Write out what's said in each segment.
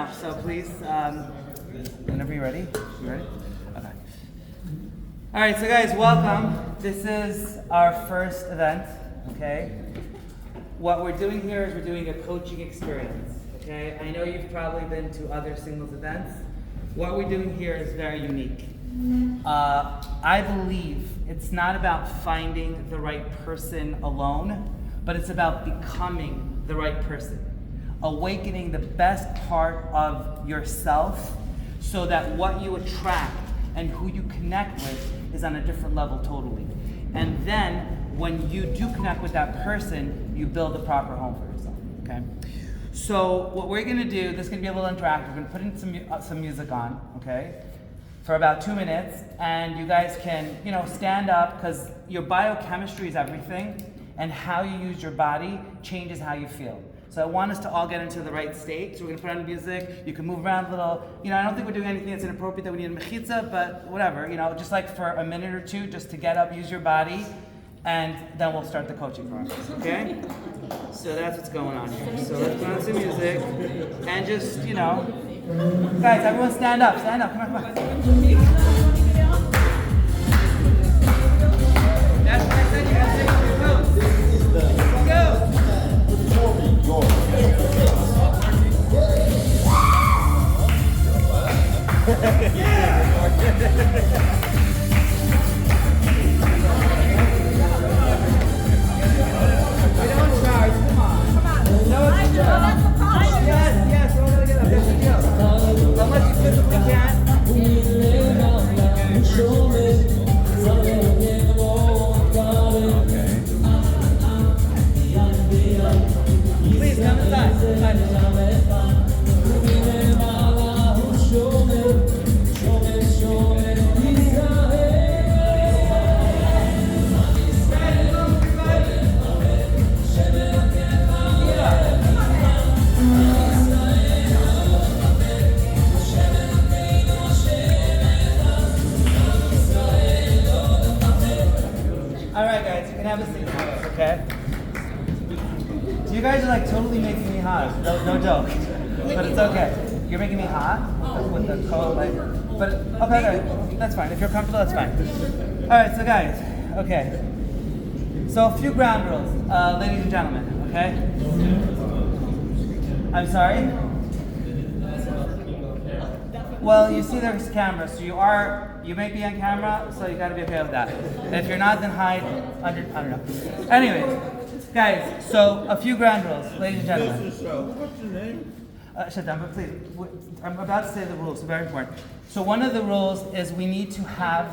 So please, whenever you're ready. You ready? Okay. All right, so guys, welcome. This is our first event, okay? What we're doing here is we're doing a coaching experience, okay? I know you've probably been to other singles events. What we're doing here is very unique. I believe it's not about finding the right person alone, but it's about becoming the right person. Awakening the best part of yourself so that what you attract and who you connect with is on a different level totally. And then when you do connect with that person, you build the proper home for yourself, okay? So what we're gonna do, this is gonna be a little interactive. We're gonna put in some music on, okay? For about 2 minutes, and you guys can, stand up, because your biochemistry is everything, and how you use your body changes how you feel. So I want us to all get into the right state. So we're gonna put on music. You can move around a little. I don't think we're doing anything that's inappropriate that we need a mechitza, but whatever. Just like for a minute or two, just to get up, use your body, and then we'll start the coaching process. Okay? So that's what's going on here. So let's put on some music, and just guys, everyone stand up. Stand up. Come on, come on. That's what I said. You gotta take off your coats. Let's go. We don't charge, come on. No, it's a job. Yes, we're all gonna get up. That's the deal. Unless you physically can't. Please come inside. All right, guys, you can have a seat now, okay? You guys are like totally making me hot. No joke, but it's okay. You're making me hot with the coat, but okay, that's fine. If you're comfortable, that's fine. All right, so guys, okay. So a few ground rules, ladies and gentlemen, okay? I'm sorry. Well, you see there's cameras, so you may be on camera, so you gotta be okay with that. And if you're not, then hide under, I don't know. Anyway, guys, so a few ground rules, ladies and gentlemen. What's your name? Shut down, but please, I'm about to say the rules, so very important. So one of the rules is we need to have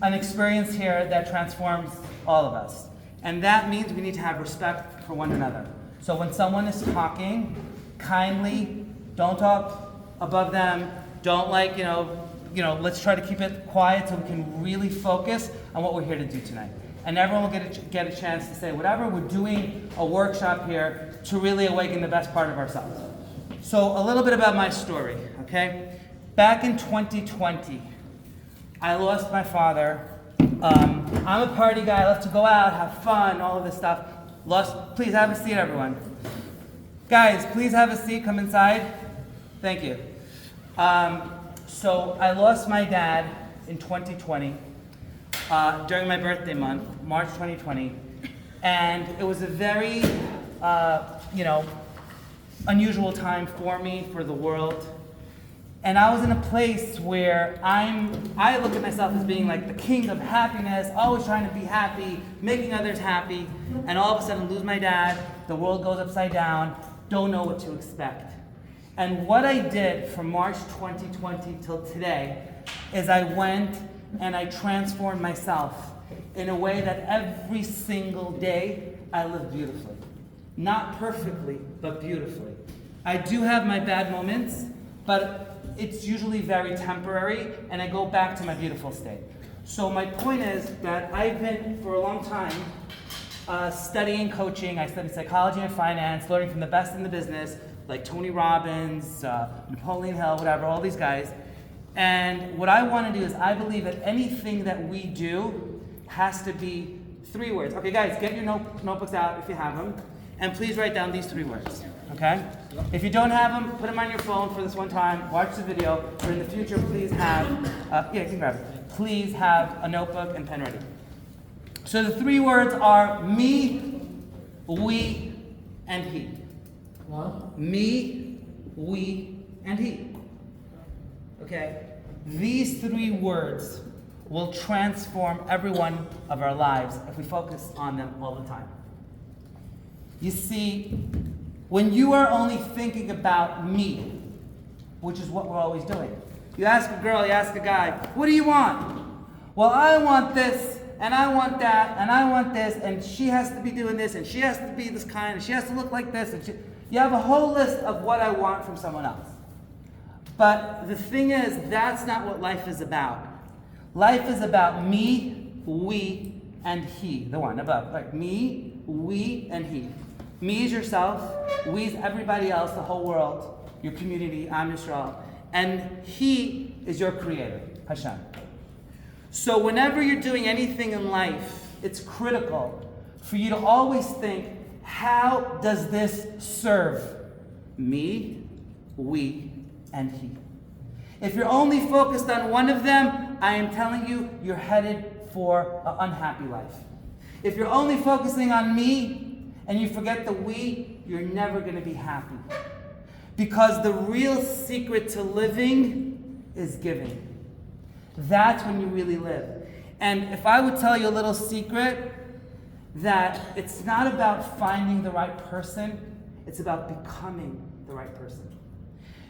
an experience here that transforms all of us. And that means we need to have respect for one another. So when someone is talking, kindly, don't talk above them, don't let's try to keep it quiet so we can really focus on what we're here to do tonight. And everyone will get a chance to say whatever. We're doing a workshop here to really awaken the best part of ourselves. So a little bit about my story, okay? Back in 2020, I lost my father. I'm a party guy. I love to go out, have fun, all of this stuff. Please have a seat, everyone. Guys, please have a seat. Come inside. Thank you. So I lost my dad in 2020 during my birthday month, March 2020, and it was a very, unusual time for me, for the world. And I was in a place where I look at myself as being like the king of happiness, always trying to be happy, making others happy, and all of a sudden lose my dad, the world goes upside down, don't know what to expect. And what I did from March 2020 till today is I went and I transformed myself in a way that every single day I live beautifully. Not perfectly, but beautifully. I do have my bad moments, but it's usually very temporary, and I go back to my beautiful state. So my point is that I've been, for a long time, studying coaching. I studied psychology and finance, learning from the best in the business, like Tony Robbins, Napoleon Hill, whatever, all these guys. And what I want to do is I believe that anything that we do has to be 3 words. Okay, guys, get your notebooks out if you have them, and please write down these 3 words, okay? If you don't have them, put them on your phone for this one time. Watch the video. But in the future, please have, you can grab it. Please have a notebook and pen ready. So the 3 words are me, we, and he. What? Me, we, and he. Okay? These 3 words will transform every one of our lives if we focus on them all the time. You see, when you are only thinking about me, which is what we're always doing. You ask a girl, you ask a guy, what do you want? Well, I want this, and I want that, and I want this, and she has to be doing this, and she has to be this kind, and she has to look like this, and you have a whole list of what I want from someone else. But the thing is, that's not what life is about. Life is about me, we, and he. The one above. Like me, we, and he. Me is yourself. We is everybody else, the whole world, your community, Am Yisrael. And he is your creator, Hashem. So whenever you're doing anything in life, it's critical for you to always think, how does this serve me, we, and he? If you're only focused on one of them, I am telling you, you're headed for an unhappy life. If you're only focusing on me and you forget the we, you're never going to be happy. Because the real secret to living is giving. That's when you really live. And if I would tell you a little secret, that it's not about finding the right person, it's about becoming the right person.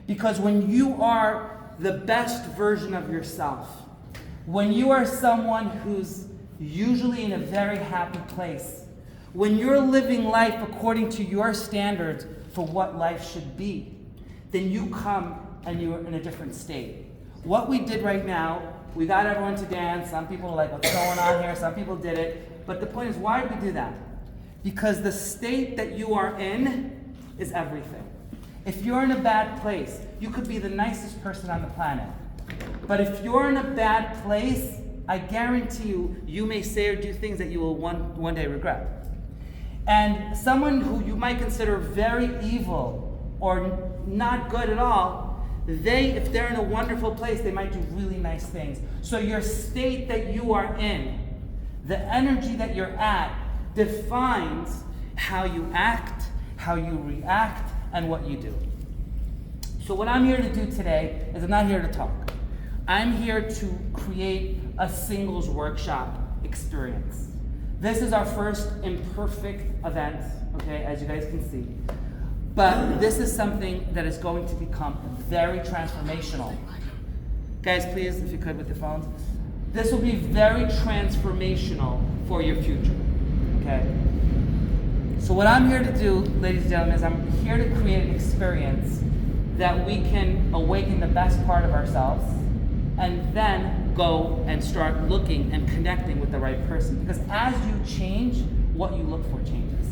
Because when you are the best version of yourself, when you are someone who's usually in a very happy place, when you're living life according to your standards for what life should be, then you come and you're in a different state. What we did right now, we got everyone to dance. Some people were like, what's going on here? Some people did it. But the point is, why did we do that? Because the state that you are in is everything. If you're in a bad place, you could be the nicest person on the planet. But if you're in a bad place, I guarantee you, you may say or do things that you will one day regret. And someone who you might consider very evil or not good at all, if they're in a wonderful place, they might do really nice things. So your state that you are in, the energy that you're at, defines how you act, how you react, and what you do. So what I'm here to do today is I'm not here to talk. I'm here to create a singles workshop experience. This is our first imperfect event, okay, as you guys can see. But this is something that is going to become very transformational. Guys, please, if you could with your phones. This will be very transformational for your future, okay? So what I'm here to do, ladies and gentlemen, is I'm here to create an experience that we can awaken the best part of ourselves and then go and start looking and connecting with the right person. Because as you change, what you look for changes.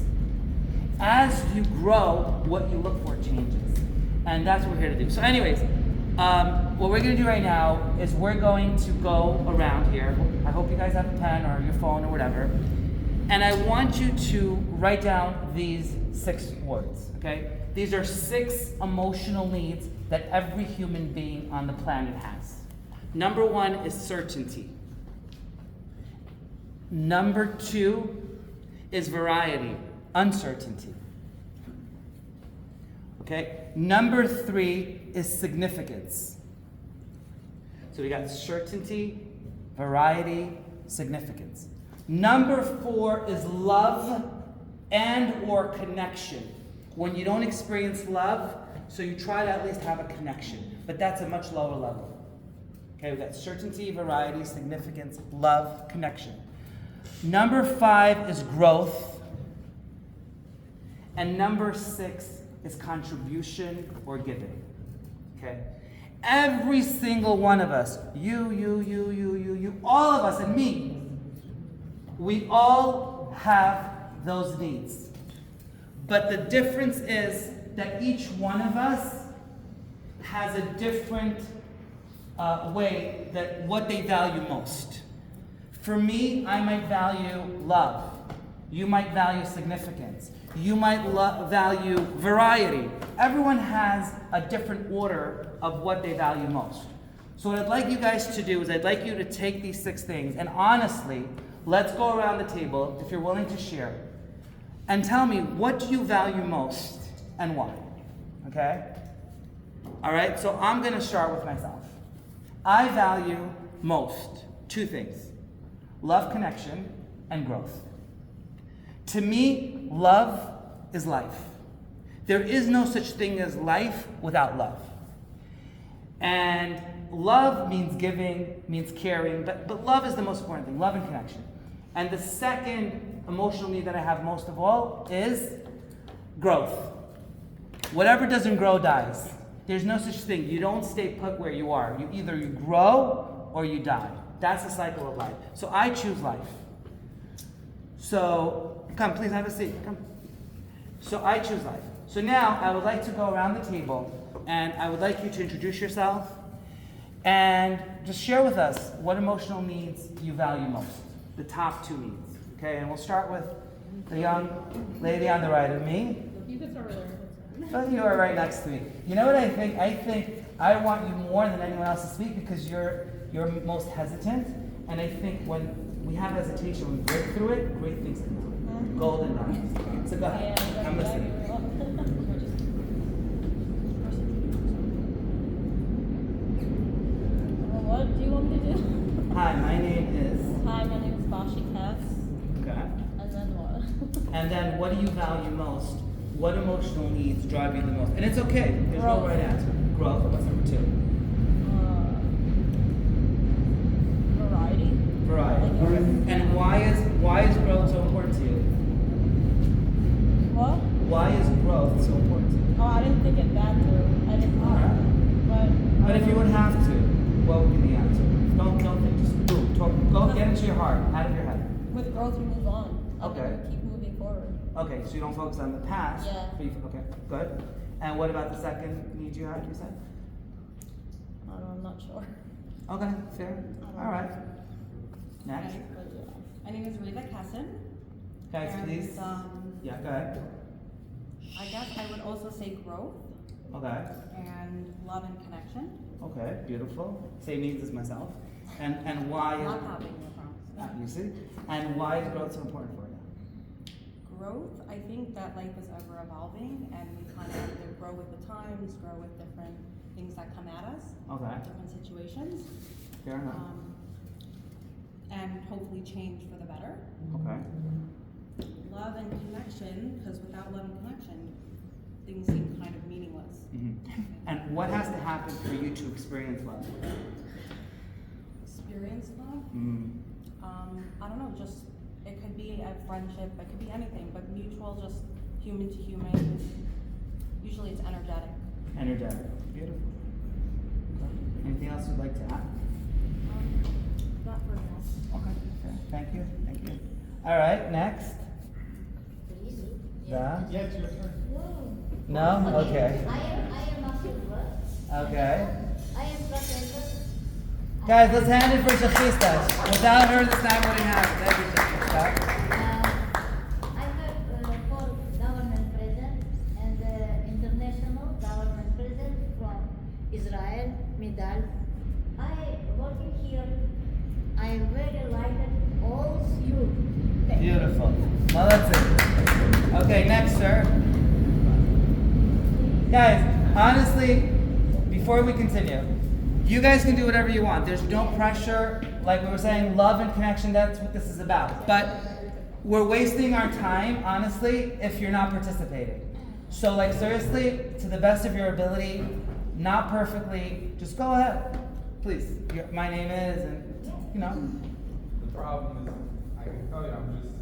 As you grow, what you look for changes. And that's what we're here to do. So anyways, what we're going to do right now is we're going to go around here. I hope you guys have a pen or your phone or whatever. And I want you to write down these 6 words, okay? These are 6 emotional needs that every human being on the planet has. Number 1 is certainty. Number 2 is variety, uncertainty. Okay? Number 3 is significance. So we got certainty, variety, significance. Number 4 is love and or connection. When you don't experience love, so you try to at least have a connection, but that's a much lower level. Okay, we've got certainty, variety, significance, love, connection. Number 5 is growth. And number 6 is contribution or giving. Okay? Every single one of us, you, all of us, and me, we all have those needs. But the difference is that each one of us has a different way that what they value most. For me, I might value love. You might value significance. You might value variety. Everyone has a different order of what they value most. So what I'd like you guys to do is I'd like you to take these 6 things and honestly, let's go around the table, if you're willing to share, and tell me, what do you value most and why? Okay? All right, so I'm going to start with myself. I value most 2 things: love, connection, and growth. To me, love is life. There is no such thing as life without love. And love means giving, means caring, but love is the most important thing, love and connection. And the second emotional need that I have most of all is growth. Whatever doesn't grow dies. There's no such thing. You don't stay put where you are. You grow or you die. That's the cycle of life. So I choose life. So, come, please have a seat. Come. So I choose life. So now I would like to go around the table and I would like you to introduce yourself and just share with us what emotional needs you value most. The top 2 needs. Okay, and we'll start with the young lady on the right of me. You can start over there. Oh, you are right next to me. You know what I think? I think I want you more than anyone else to speak because you're most hesitant. And I think when we have hesitation, we break through it, great things can happen. Golden nuggets. So go ahead. I'm listening. What do you want me to do? Hi, my name is. Hi, my name is Bashi Tess. Okay. And then what? And then what do you value most? What emotional needs drive you the most? And it's okay. There's no right answer. Growth. What's number 2? Variety. Variety. All right. And why is growth so important to you? What? Why is growth so important to you? Oh, I didn't think it that through. I didn't know. Right. But if you would have to, what would be the answer? Don't think. Just boom. Go get into your heart, out of your head. With growth, you move on. Okay. You keep moving forward. Okay, so you don't focus on the past. Yeah. Okay, good. And what about the second need you had, you said? I don't know, I'm not sure. Okay, fair. All right. Next. My name is Rita Kassan. Guys, and, please. Yeah, go ahead. I guess I would also say growth Okay. and love and connection. Okay, beautiful. Same needs as myself. And why is Not having no problems. you see? And why is growth so important for you? Growth, I think that life is ever evolving and we kind of either grow with the times, grow with different things that come at us, Okay. different situations, Fair enough. and hopefully change for the better. Okay. Love and connection, because without love and connection, things seem kind of meaningless. And what has to happen for you to experience love? Experience love? I don't know, just it could be a friendship, it could be anything, but mutual, just human to human. Usually it's energetic. Energetic. Beautiful. Anything else you'd like to add? Not for now. Okay. Thank you. Thank you. All right. Next. Yeah. The. Yeah, it's your turn. No. Okay. I am a silver. Okay. I am professor. Guys, let's hand it for Shafista. Without her, this time wouldn't happen. Thank you, Shafista. I have 4 government presidents and international government presidents from Israel, Medal. I working here. I am very delighted. All you. Beautiful. Well, that's it. Okay, next, sir. Guys, honestly, before we continue, you guys can do whatever you want. There's no pressure. Like we were saying, love and connection, that's what this is about. But we're wasting our time, honestly, if you're not participating. So, like, seriously, to the best of your ability, not perfectly, just go ahead. Please. My name is, and, you know. The problem is, I can tell you,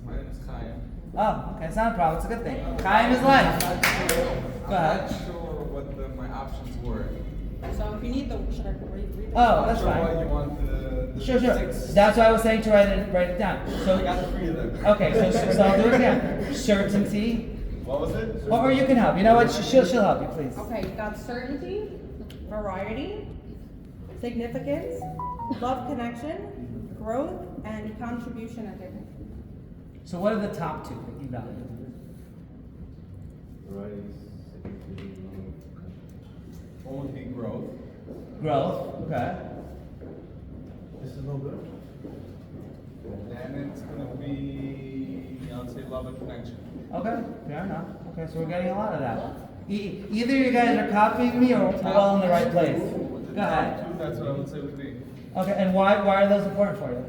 my name is Chaim. Oh, okay, it's not a problem. It's a good thing. Chaim is life. I'm Go ahead. not sure what my options were. So if you need should I read the Oh, I'm that's not sure fine. why you want the Sure. 6. That's why I was saying to write it down. I So, got 3 of them. okay, so I'll do it again. Certainty. What was it? Or you can help. You know what? She'll help you, please. Okay, you've got certainty, variety, significance, love connection, growth, and contribution and giving. So what are the top 2 that you value? One would be growth. Growth. Okay. This is no good. And it's gonna be, I'll say love and connection. Okay. Fair enough. Okay, so we're getting a lot of that. Either you guys are copying me or we're all in the right place. Go ahead. That's what I would say would be. Okay, and why are those important for you?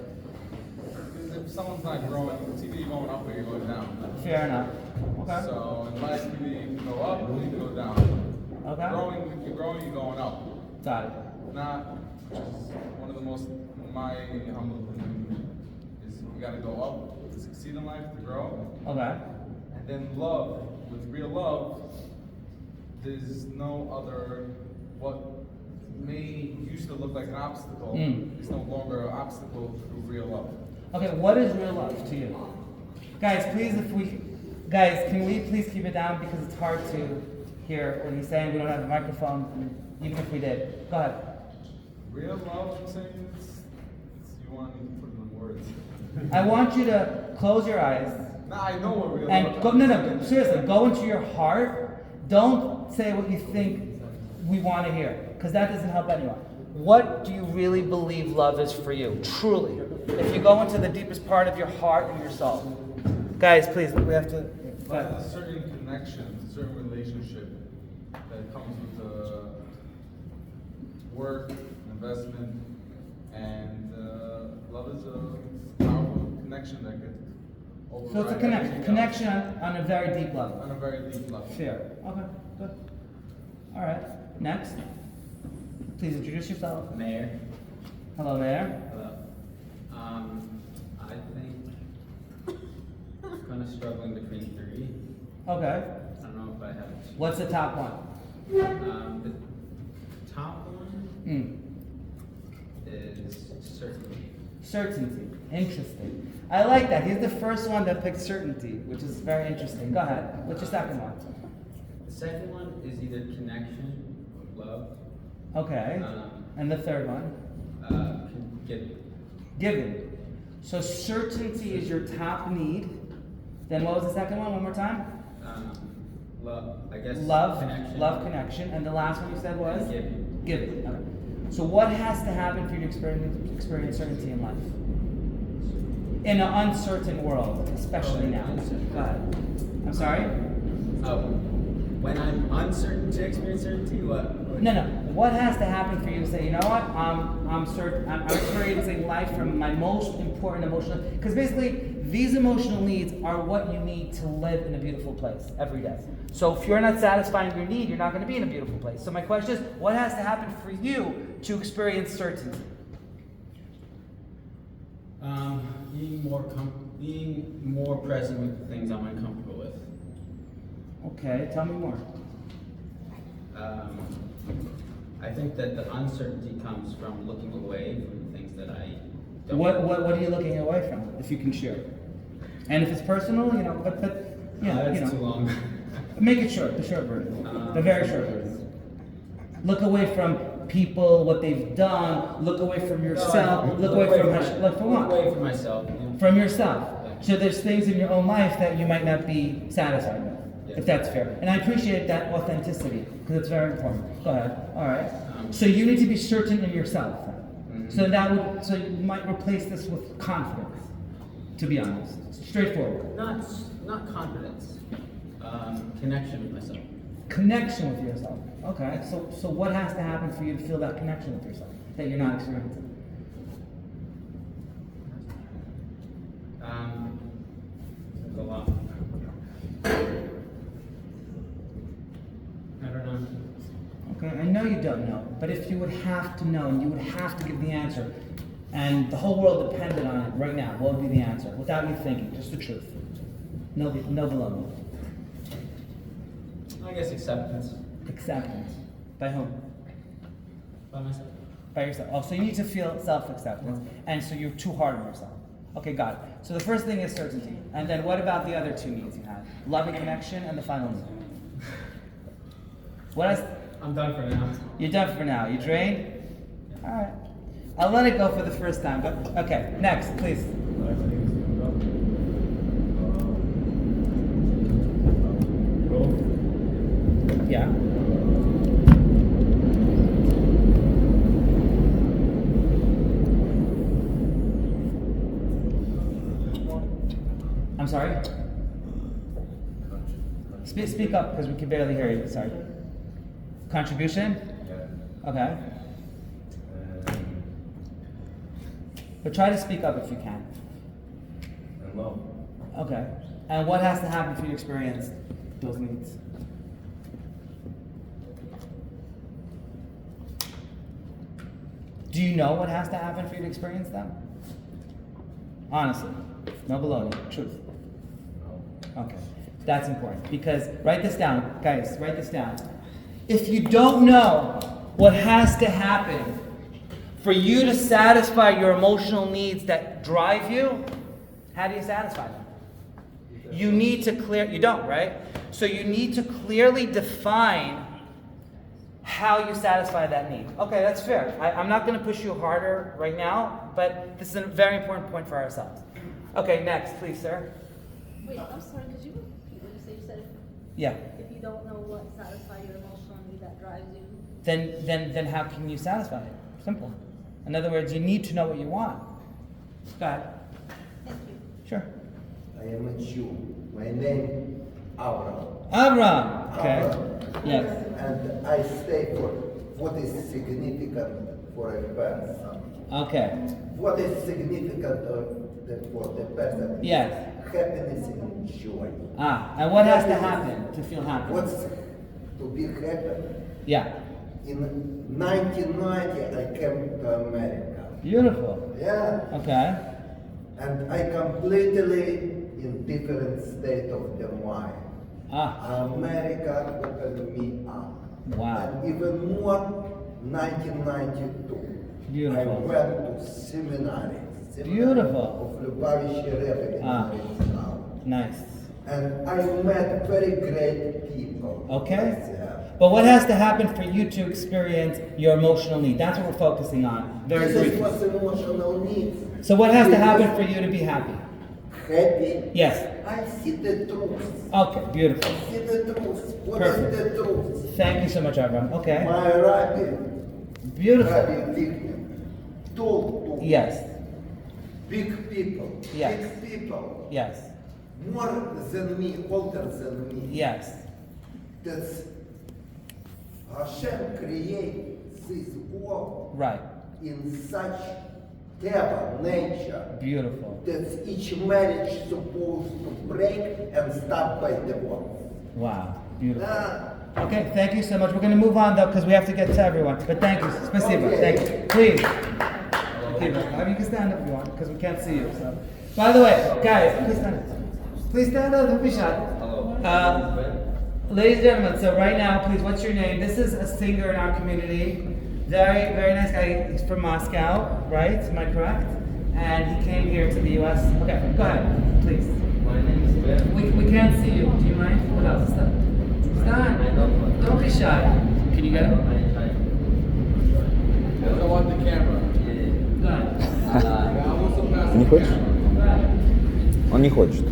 Because if someone's not growing, it's either you're going up or you're going down. Fair enough. Okay. So in life, either you can go up or you can go down. Okay. Growing, if you're growing, you're going up. Got it. Not, which is one of the most, my humble opinion, is you gotta go up to succeed in life, to grow. Okay. And then love, with real love, there's no other, what used to look like an obstacle, is no longer an obstacle through real love. Okay, what is real love to you? Guys, can we please keep it down because it's hard to hear what he's saying. We don't have a microphone, and even if we did. Go ahead. Real love, I'm saying, you want me to put it in words. I want you to close your eyes Nah, I know what real and love go, no, seriously, go into your heart. Don't say what you think we want to hear, because that doesn't help anyone. What do you really believe love is for you, truly? If you go into the deepest part of your heart and your soul. Guys, please, we have to. But there's a certain connection, a certain relationship that comes with work, investment, and love is a powerful connection that could override. So it's a everything connection else. on a very deep level. On a very deep level. Fair. Okay, good. All right, next. Please introduce yourself. Mayor. Hello, Mayor. Hello. I think I'm kind of struggling between three. Okay. I don't know if I have. What's the top one? The top one is certainty. Certainty. Interesting. I like that. He's the first one that picked certainty, which is very interesting. Go ahead. What's your second one? The second one is either connection or love. Okay. And the third one? Giving. Giving. So certainty is your top need. Then what was the second one? One more time? Love. I guess. Love. Connection. Love, connection. And the last one you said was? Giving. Giving. Okay. So what has to happen for you to experience certainty in life? In an uncertain world, especially now. Go ahead. I'm sorry? When I'm uncertain to experience certainty, what? No. What has to happen for you to say, you know what? I'm experiencing life from my most important emotional. Because basically, these emotional needs are what you need to live in a beautiful place every day. So if you're not satisfying your need, you're not going to be in a beautiful place. So my question is, what has to happen for you to experience certainty? Being more present with the things I'm uncomfortable with. Okay, tell me more. I think that the uncertainty comes from looking away from the things that I don't. What are you looking away from, if you can share? And if it's personal, but That's too long. Make it short, the short version, the very short version. Look away from people, what they've done. Look away from yourself. Look away from what? Look away from myself. Yeah. From yourself. So there's things in your own life that you might not be satisfied with, if that's fair. And I appreciate that authenticity because it's very important. Go ahead. All right. So you need to be certain in yourself. Mm-hmm. So you might replace this with confidence. To be honest, straightforward. Not confidence. Connection with myself. Connection with yourself. Okay. So what has to happen for you to feel that connection with yourself that you're not experiencing? A lot. I don't know. Okay, I know you don't know, but if you would have to know and you would have to give the answer, and the whole world depended on it right now, what would be the answer? Without you thinking, just the truth. No below. I guess acceptance. Acceptance. By whom? By myself. By yourself. Oh, so you need to feel self-acceptance, and so you're too hard on yourself. Okay, got it. So the first thing is certainty. And then what about the other two needs you have? Love and connection, and the final need. What else? I'm done for now. You're done for now. You drained? All right. I'll let it go for the first time, but okay. Next, please. Growth. I'm sorry? Speak up, because we can barely hear you. Sorry. Contribution? Yeah. Okay. But try to speak up if you can. And love. Okay. And what has to happen for you to experience those needs? Do you know what has to happen for you to experience them? Honestly. No baloney. Truth. No. Okay. That's important. Because, write this down. Guys, write this down. If you don't know what has to happen for you to satisfy your emotional needs that drive you, how do you satisfy them? You need to you don't, right? So you need to clearly define how you satisfy that need. Okay, that's fair. I'm not going to push you harder right now, but this is a very important point for ourselves. Okay, next, please, sir. Wait, I'm sorry, could you repeat what you said? You said Yeah. if you don't know what satisfies your emotional need that drives you. Then how can you satisfy it? Simple. In other words, you need to know what you want. Go ahead. Thank you. Sure. I am a Jew. My name Avram. Avram. Okay. Avram. Yes. And I stay for what is significant for a person. Okay. What is significant for the person? Yes. Happiness and joy. And what has to happen to feel happy? What's to be happy? Yeah. In 1990, I came to America. Beautiful. Yeah. Okay. And I completely in different state of the mind. America opened me up. Wow. And even more, 1992. Beautiful. I went to seminary. Beautiful. Of Lubavitch Rebbe in Maritzburg. Nice. And I met very great people. Okay. Yeah. But what has to happen for you to experience your emotional need? That's what we're focusing on. Very This briefly. was emotional needs. So what has to happen for you to be happy? Happy. Yes. I see the truth. Okay, beautiful. I see the truth. What Perfect. is the truth? Thank you so much, Avram. Okay. My rabbi, Beautiful. Rabbi Victor, told to Yes. big people, Yes. big people, Yes. more than me, older than me, Yes. that Hashem create this world Right. in such teva, nature, Beautiful. that each marriage supposed to break and start by divorce. Wow. Beautiful. Ah, Okay, thank you so much. We're going to move on though because we have to get to everyone. But thank you. Spasibo. Okay. Thank you. Please. Okay, you can stand up if you want because we can't see you. So, by the way, guys, please stand up. Please stand up. Don't be shy. Ladies and gentlemen, so right now, please, what's your name? This is a singer in our community. Very, very nice guy. He's from Moscow, right? Am I correct? And he came here to the U.S. Okay, go ahead, please. My name is Ben. We can't see you. Do you mind? What else? Stand. Don't be shy. Can you get him? I want the camera. Go ahead. I want some pass Не the хочешь? camera. Go ahead. Он не хочет.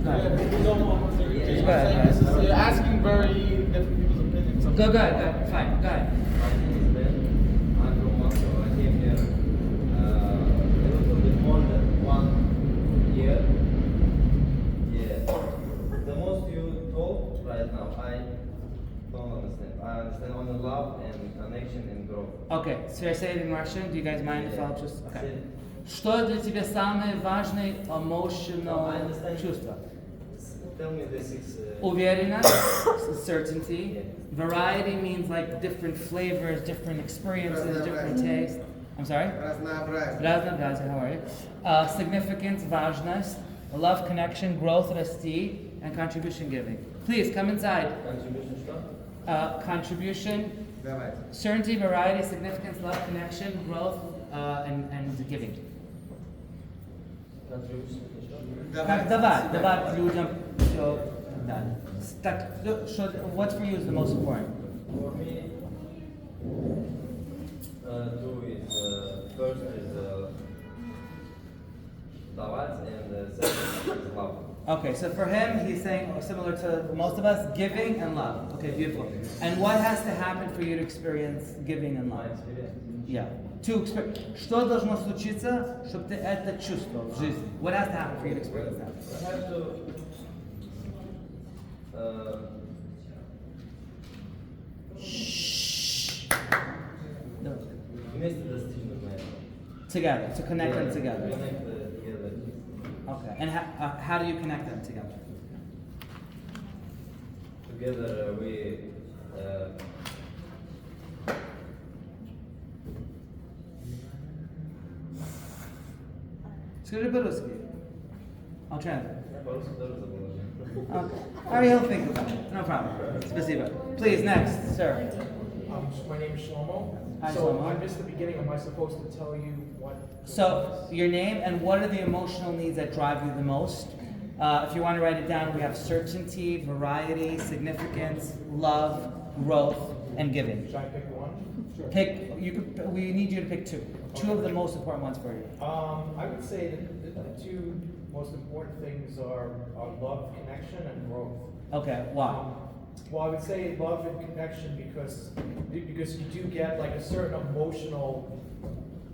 Go ahead. People don't want to Go ahead. This is, you're asking very different people's opinions. Go ahead. Fine. Go ahead. My name is Ben. I'm from Moscow. I came here a little bit more than 1 year. Yeah. The most you told right now, I don't understand. I understand only love and connection and growth. Okay, so I say it in Russian. Do you guys mind if I'll just... Okay. Say- Что для тебя самое важное emotional I understand. чувство? Tell me the six. Уверенность, certainty. Variety means like different flavors, different experiences, different tastes. I'm sorry? Разнообразие, how are you? Significance, важность. Love, connection, growth, расти, and contribution giving. Please, come inside. Contribution что? Contribution, certainty, variety, significance, love, connection, growth, and giving. Contribution что? Как давать людям все дать. Так, what for you is the most important? For me, two is first is давать and second is love. Okay, so for him, he's saying similar to most of us, giving and love. Okay, beautiful. And what has to happen for you to experience giving and love? Yeah. To experience. Что должно случиться, чтобы ты это чувствовал в жизни? What has to happen for you to experience that? I have to No. вместе достигнуть этого. Together, to connect them together. Connect together. Okay, and how do you connect them together? Together we Скажи по-русски. I'll translate. по-русски тоже забыл. Okay. All right, he'll think about it. No problem. Spasibo. Please, next, sir. My name is Shlomo. Hi, So Shlomo. I missed the beginning. Am I supposed to tell you what? So, your name and what are the emotional needs that drive you the most? If you want to write it down, we have certainty, variety, significance, love, growth, and giving. Should I pick one? Pick. We need you to pick two. Two of the most important ones for you. I would say that the two most important things are love, connection, and growth. Okay. Why? Well, I would say love and connection because you do get like a certain emotional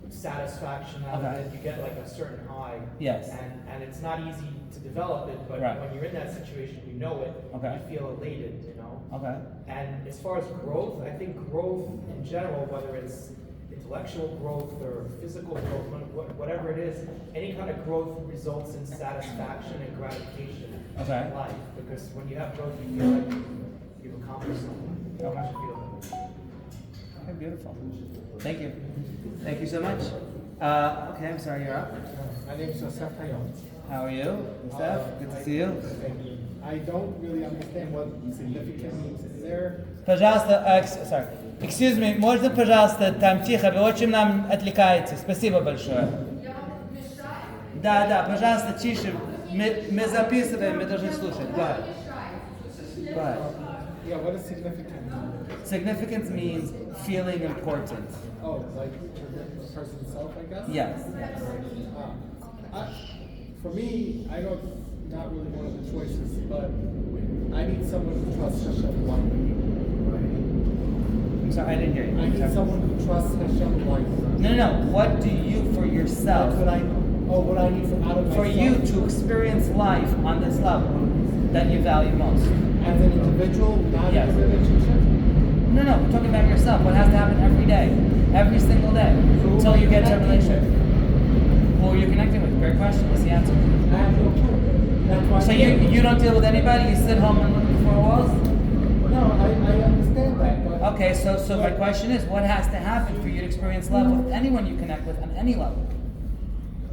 satisfaction out of Okay. it. You get like a certain high. Yes. And it's not easy to develop it, but Right. when you're in that situation, you know it. Okay. You feel elated, you know. Okay. And as far as growth, I think growth in general, whether it's intellectual growth or physical growth, whatever it is, any kind of growth results in satisfaction and gratification Okay. in life. Because when you have growth, you feel like you've accomplished something. You Okay. should feel that. Okay, beautiful. Thank you. Thank you so much. Okay, I'm sorry, you're up. My name is Yosef Hayom. How are you, Steph? Good to see you. I don't really understand what significance is there. Пожалуйста, sorry. Excuse me, можно, пожалуйста, там тихо, вы очень нам отвлекаете. Спасибо большое. Да, пожалуйста, тише. Мы записываем, мы должны слушать. Go ahead. Go ahead. Yeah, what is significance? Significance means feeling important. Oh, like the person's self, I guess? Yes. For me, I know it's not really one of the choices, but I need someone who trusts Hashem blindly. I'm sorry, I didn't hear you. I need someone who trusts Hashem blindly. No. What do you for yourself? That's what I know. Oh, what I need from out of For myself. you to experience life on this level that you value most. As an individual, not Yes. in a relationship. No, we're talking about yourself. What has to happen every day, every single day, until you get to a relationship. Who are you connecting with? Great question. What's the answer? I have no clue. That's why. So you don't deal with anybody? You sit home and look at the four walls? No, I understand that, but Okay, so my question is, what has to happen for you to experience love with anyone you connect with on any level?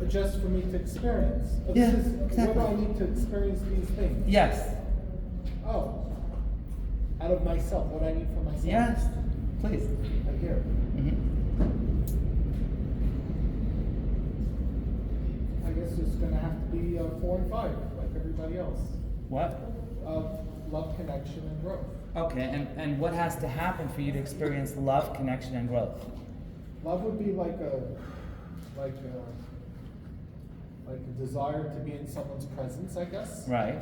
just for me to experience. But Yeah, this is, exactly. what do I need to experience these things? Yes. Oh, out of myself, what I need for myself. Yes. Please. Right here. Mm-hmm. I guess it's gonna have to be 4 and 5, like everybody else. What? Love, connection, and growth. Okay, and what has to happen for you to experience love, connection, and growth? Love would be like a desire to be in someone's presence, I guess. Right.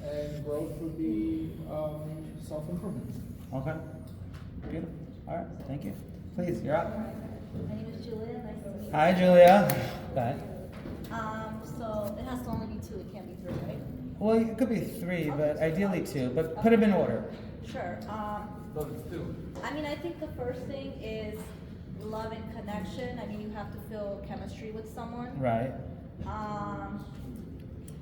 And growth would be self-improvement. Okay. Good. All right. Thank you. Please, you're up. My name is Julia. Nice to meet you. Hi, Julia. Go ahead. So it has to only be 2. It can't be 3, right? Well, it could be 3, but ideally 2. But put them in order. Sure. No, it's 2. I mean, I think the first thing is love and connection. I mean, you have to feel chemistry with someone. Right.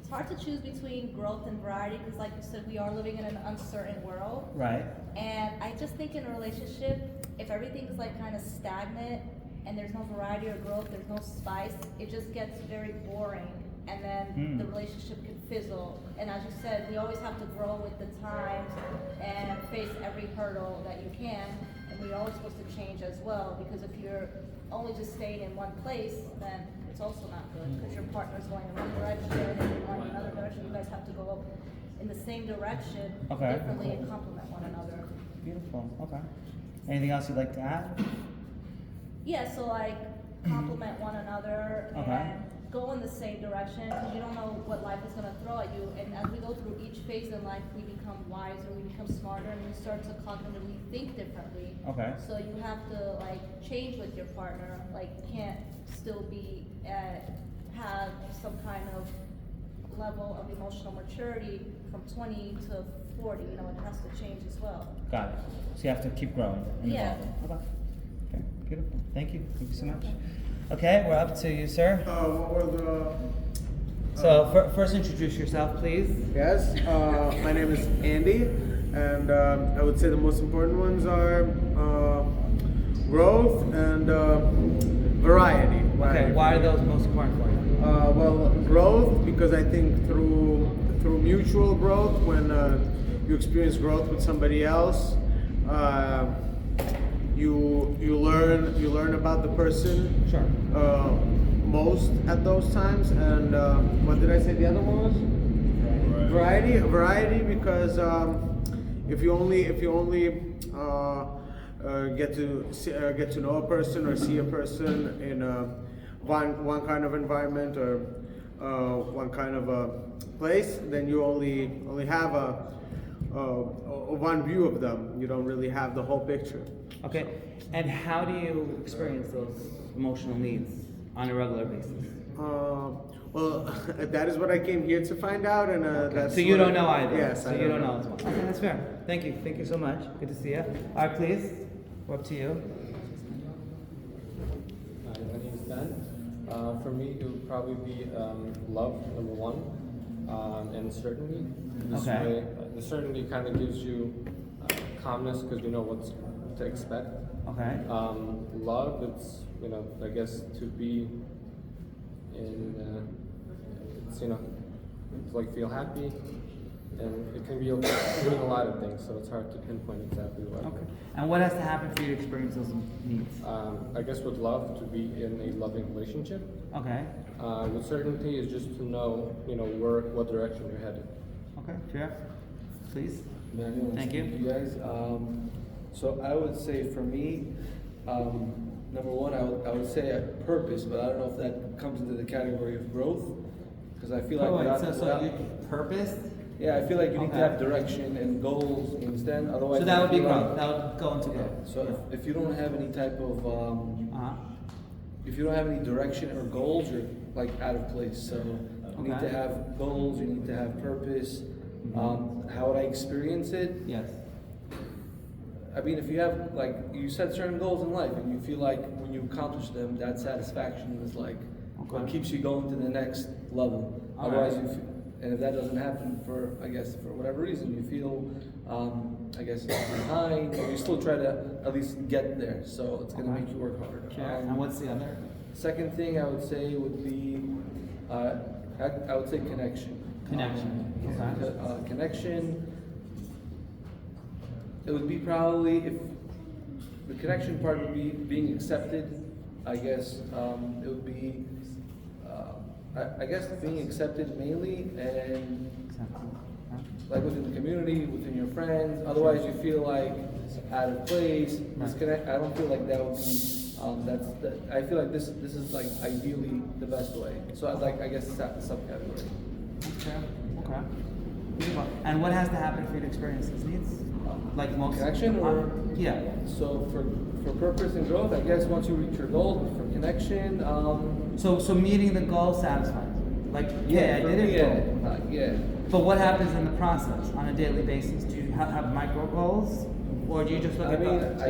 It's hard to choose between growth and variety because, like you said, we are living in an uncertain world. Right. And I just think in a relationship, if everything's like kind of stagnant and there's no variety or growth, there's no spice, it just gets very boring. And then the relationship can fizzle. And as you said, we always have to grow with the times and face every hurdle that you can. And we're always supposed to change as well, because if you're only just staying in one place, then it's also not good, because your partner's going in one direction and you're going in another direction. You guys have to go in the same direction differently and complement one another. Beautiful. Okay. Anything else you'd like to add? Yeah, so like complement one another Okay. and go in the same direction, because you don't know what life is gonna throw at you. And as we go through each phase in life, we become wiser, we become smarter, and we start to cognitively think differently. Okay. So you have to like change with your partner. Like you can't still be have some kind of level of emotional maturity from 20 to 40. You know, it has to change as well. Got it. So you have to keep growing and Yeah. evolving. Okay. Okay, beautiful. Thank you. Thank you so much. Okay, we're up to you, sir. What were the? So first introduce yourself, please. Yes, my name is Andy, and I would say the most important ones are growth and variety. Okay, why are those most important for you? Well, growth, because I think through mutual growth, when you experience growth with somebody else, you learn about the person. Sure. Most at those times. And what did I say the other one was? Variety, because if you only get to know a person or see a person in one kind of environment or one kind of a place, then you only have a one view of them. You don't really have the whole picture. Okay, and how do you experience those emotional needs on a regular basis? Well, that is what I came here to find out, and that's. So you don't know either. Yes, so I you don't know as well. Okay, that's fair. Thank you so much. Good to see you. All right, please. We're up to you. Hi, my name is Ben. For me, it would probably be love, number one, and certainty. This Okay. way, the certainty kind of gives you calmness because you know what to expect. Okay. Love, it's, I guess to be in, it's, it's like feel happy, and it can be doing a lot of things, so it's hard to pinpoint exactly what. Okay. And what has to happen for you to experience those needs? I guess with love, to be in a loving relationship. Okay. With certainty is just to know, what direction you're headed. Okay. Fair. Please. Manuel, Thank you. You guys. So I would say for me, number one, I would say a purpose, but I don't know if that comes into the category of growth, because I feel like purpose. Yeah, I feel like you need to Okay. have direction and goals. You understand? Otherwise, So that would be you feel growth. That would go into growth. So if you don't have any type of if you don't have any direction or goals, you're like out of place. So you need to have goals. You need to have purpose. How would I experience it? Yes. I mean, if you have, like, you set certain goals in life and you feel like when you accomplish them, that satisfaction is like what keeps you going to the next level. Otherwise, and if that doesn't happen for whatever reason, you feel, behind, or you still try to at least get there. So it's going to make you work harder. And what's the other? Second thing I would say would be, I would say connection. Connection. Okay. Connection. It would be probably, if the connection part would be being accepted, I guess it would be, being accepted mainly, and like within the community, within your friends. Otherwise, you feel like out of place, disconnect. I don't feel like that would be. I feel like this is like ideally the best way. So it's that subcategory. Okay. And what has to happen for you to experience these needs? Like most connection, or yeah. So for purpose and growth, I guess once you reach your goal, for connection. So meeting the goal satisfies. Like I did it. But what happens in the process on a daily basis? Do you have micro goals, or do you just look at the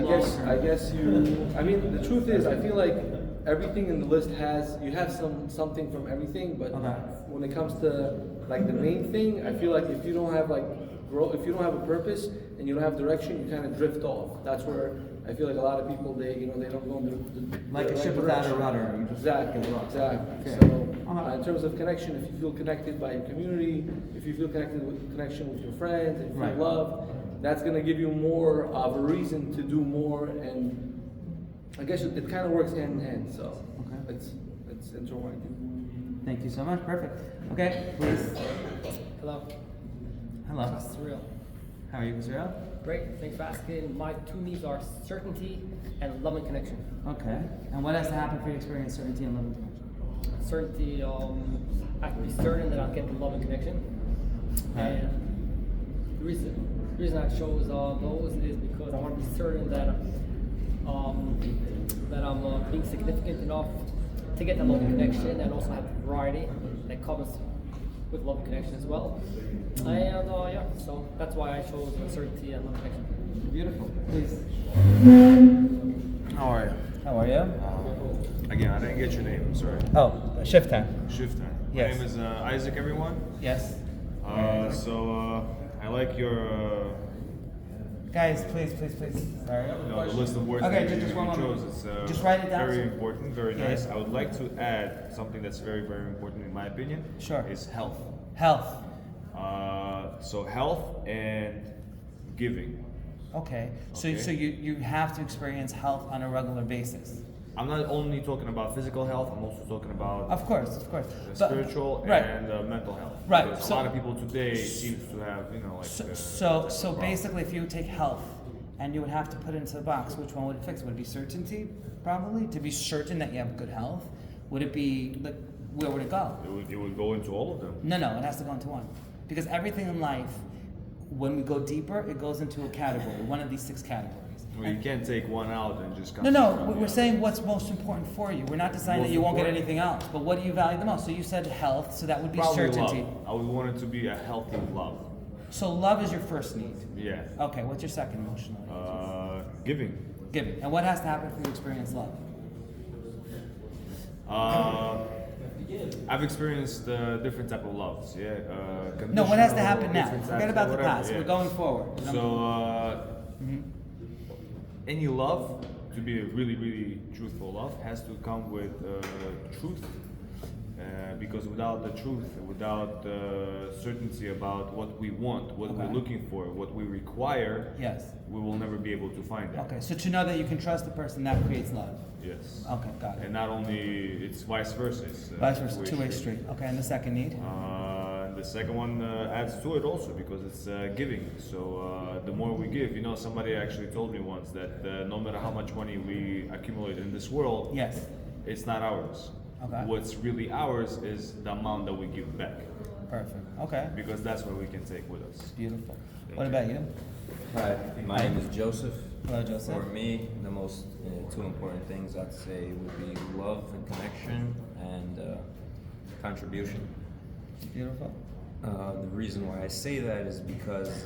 I guess you. I mean, the truth is, I feel like everything in the list you have something from everything, but when it comes to like the main thing, I feel like if you don't have if you don't have a purpose and you don't have direction, you kind of drift off. That's where I feel like a lot of people they don't go in the like a right ship without a direction. rudder. You just Exactly. Okay. So in terms of connection, if you feel connected by your community, if you feel connection with your friends, if you feel love, that's gonna give you more of a reason to do more, and I guess it kind of works hand in hand. So it's intertwined. Thank you so much. Perfect. Okay, please. Hello. Hello. This is Surreal. How are you, Israel? Great. Thanks for asking. My two needs are certainty and love and connection. Okay. And what has to happen for you to experience certainty and love and connection? certainty. I have to be certain that I'll get the love and connection. Right. And the reason I chose those is because I want to be certain that I'm being significant enough to get the love and connection, and also have the variety that comes with love and connection as well. And yeah, so that's why I chose certainty and love and connection. Beautiful. Please. How are you? How are you? Again, I didn't get your name. I'm sorry. Oh, shift time. Shifter. Yes. My name is Isaac. Everyone. Yes. I like your. Guys, please. Sorry. The list of words Okay, that just you one chose. moment. It's Just write it down. very important, very Yeah. nice. I would like to add something that's very, very important in my opinion. Sure. Is health. Health. So health and giving. Okay. So Okay. so you have to experience health on a regular basis. I'm not only talking about physical health. I'm also talking about Of course. the But- spiritual right. and mental health. Right, Because so- a lot of people today seems to have, like. So basically, if you would take health and you would have to put it into the box, which one would it fix? Would it be certainty, probably, to be certain that you have good health? Would it be like where would it go? It would go into all of them. No, it has to go into one, because everything in life, when we go deeper, it goes into a category, one of these 6 categories. Well, you can't take one out and just. No, concentrate on the we're other. saying what's most important for you. We're not deciding that Most you won't get important? anything else, but what do you value the most? So you said health, so that would be Probably certainty. love. I would want it to be a healthy love. So love is your first need. Yeah. Okay, what's your second emotional need? Giving. Giving. And what has to happen for you to experience love? I've experienced different type of loves. Yeah. No, what has to conditional, happen now? different Forget types, about the whatever, past. yeah. We're going forward. So any love, to be a really, really truthful love, has to come with truth. Because without the truth, without certainty about what we want, what we're looking for, what we require, Yes. we will never be able to find that. Okay, so to know that you can trust the person, that creates love. Yes. Okay, got it. And not only, it's vice versa. It's, Vice versa, two-way street. Okay, and the second need? The second one adds to it also because it's giving. So the more we give, somebody actually told me once that no matter how much money we accumulate in this world, Yes. it's not ours. Okay. What's really ours is the amount that we give back. Perfect. Okay. Because that's what we can take with us. Beautiful. What about you? Hi, my name is Joseph. Hello, Joseph. For me, the most two important things I'd say would be love and connection and contribution. Beautiful. The reason why I say that is because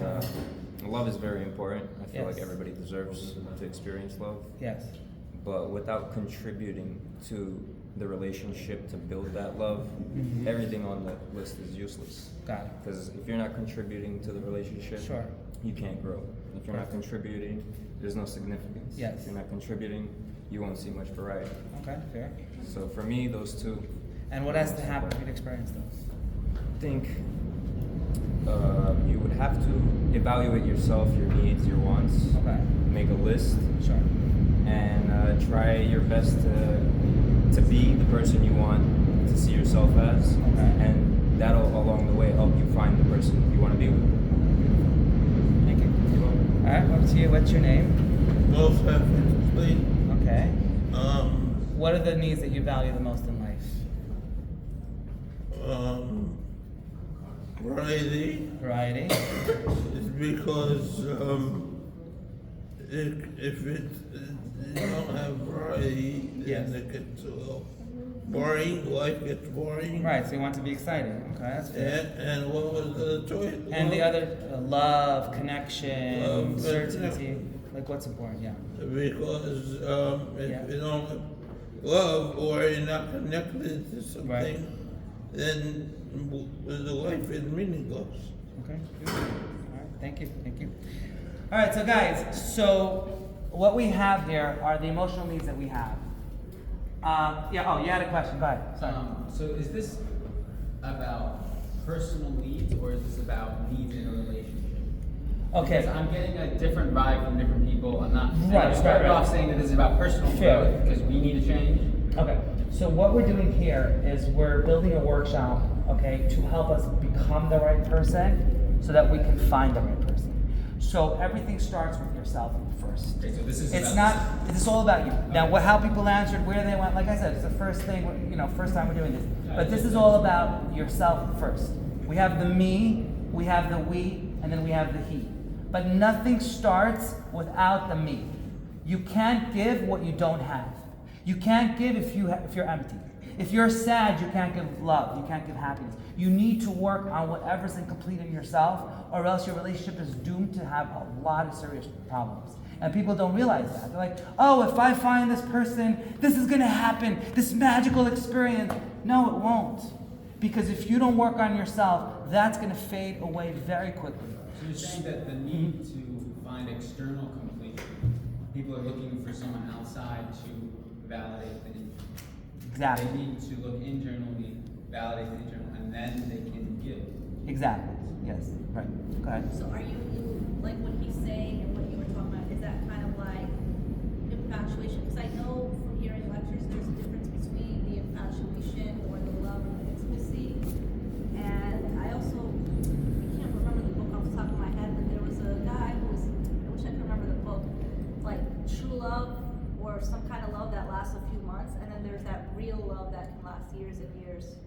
love is very important. I feel Yes. like everybody deserves to experience love. Yes. But without contributing to the relationship to build that love, everything on the list is useless. Got it. Because if you're not contributing to the relationship, Sure. you can't grow. If you're not contributing, there's no significance. Yes. If you're not contributing, you won't see much variety. Okay, fair. So for me, those two. And what has to happen for you to experience those? I think you would have to evaluate yourself, your needs, your wants. Okay. Make a list. Sure. And try your best to be the person you want to see yourself as. Okay. And that'll along the way help you find the person you want to be with. Thank you. All right, what's your name? Both have complete. Okay. What are the needs that you value the most in life? Variety. Variety. It's because if you don't have variety, then it gets boring. Life gets boring. Right, so you want to be exciting. Okay, that's fair. And what was the choice? And the other, love, connection, Love, certainty. Like what's important, yeah. Because if you don't have love or you're not connected to something, then the life is meaningless. Okay. All right. Thank you. All right. So guys, what we have here are the emotional needs that we have. Yeah. Oh, you had a question. Go ahead. Sorry. So is this about personal needs or is this about needs in a relationship? Okay. Because I'm getting a different vibe from different people. I'm not. Right. I started off saying that this is about personal growth because we need to change. Okay. So what we're doing here is we're building a workshop, okay, to help us become the right person so that we can find the right person. So everything starts with yourself in the first. Okay, so this is It's about not. It's all about you. Now, how people answered, where they went. Like I said, it's the first thing. First time we're doing this. But this is all about yourself first. We have the me, we have the we, and then we have the he. But nothing starts without the me. You can't give what you don't have. You can't give if you're empty. If you're sad, you can't give love. You can't give happiness. You need to work on whatever's incomplete in yourself, or else your relationship is doomed to have a lot of serious problems. And people don't realize that. They're like, oh, if I find this person, this is going to happen, this magical experience. No, it won't. Because if you don't work on yourself, that's going to fade away very quickly. So you're saying that the need to find external completion, people are looking for someone outside to validate the need. Exactly. They need to look internally, validate the internal, and then they can give. Exactly. Yes. Right. Go ahead. So are you, like what he's saying and what you were talking about, is that kind of like infatuation? Because I know from hearing lectures, there's a difference between the infatuation or the love and the intimacy. And I also, I can't remember the book off the top of my head, but there was a guy who was, I wish I could remember the book, like true love or some kind of love that lasts a few months, and then there's that real love that can last years and years.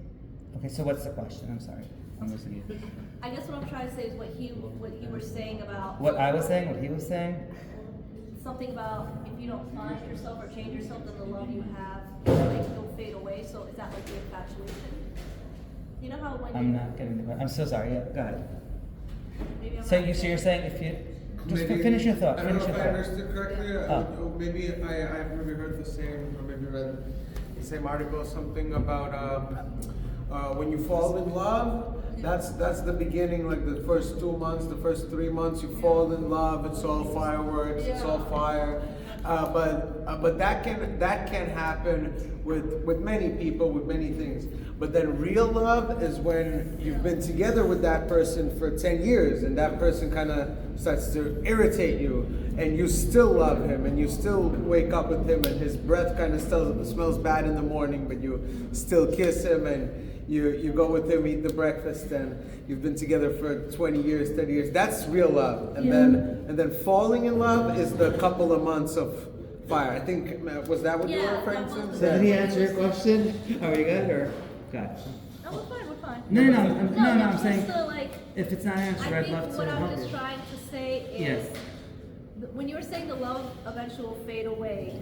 Okay, so what's the question? I'm sorry. I'm listening to you. I guess what I'm trying to say is what you were saying about What I was saying, what he was saying? something about if you don't find yourself or change yourself, then the love you have will fade away. So is that like the infatuation? You know how when I'm not getting the question. I'm so sorry. Yeah, go ahead. maybe I'm So not you're saying if you just Maybe- finish your thought. I don't Finish know your if I thought. understood correctly. Oh. Maybe I've maybe heard the same, or maybe read the same article, something about when you fall in love. That's the beginning, like the first 2 months, the first 3 months, you fall in love. It's all fireworks, it's all fire. But that can happen with many people, with many things. But then real love is when you've been together with that person for 10 years and that person kind of starts to irritate you and you still love him and you still wake up with him and his breath kind of smells bad in the morning, but you still kiss him and you go with him, eat the breakfast, and you've been together for 20 years, 30 years. That's real love. And then falling in love is the couple of months of fire. I think, was that what you were referring to? So did he answer your question? Are we good or good? No, we're fine. We're fine. No, I'm just saying to, like, if it's not answered, I'd love I think to what I'm help just you. trying to say is Yes. when you were saying the love eventually will fade away,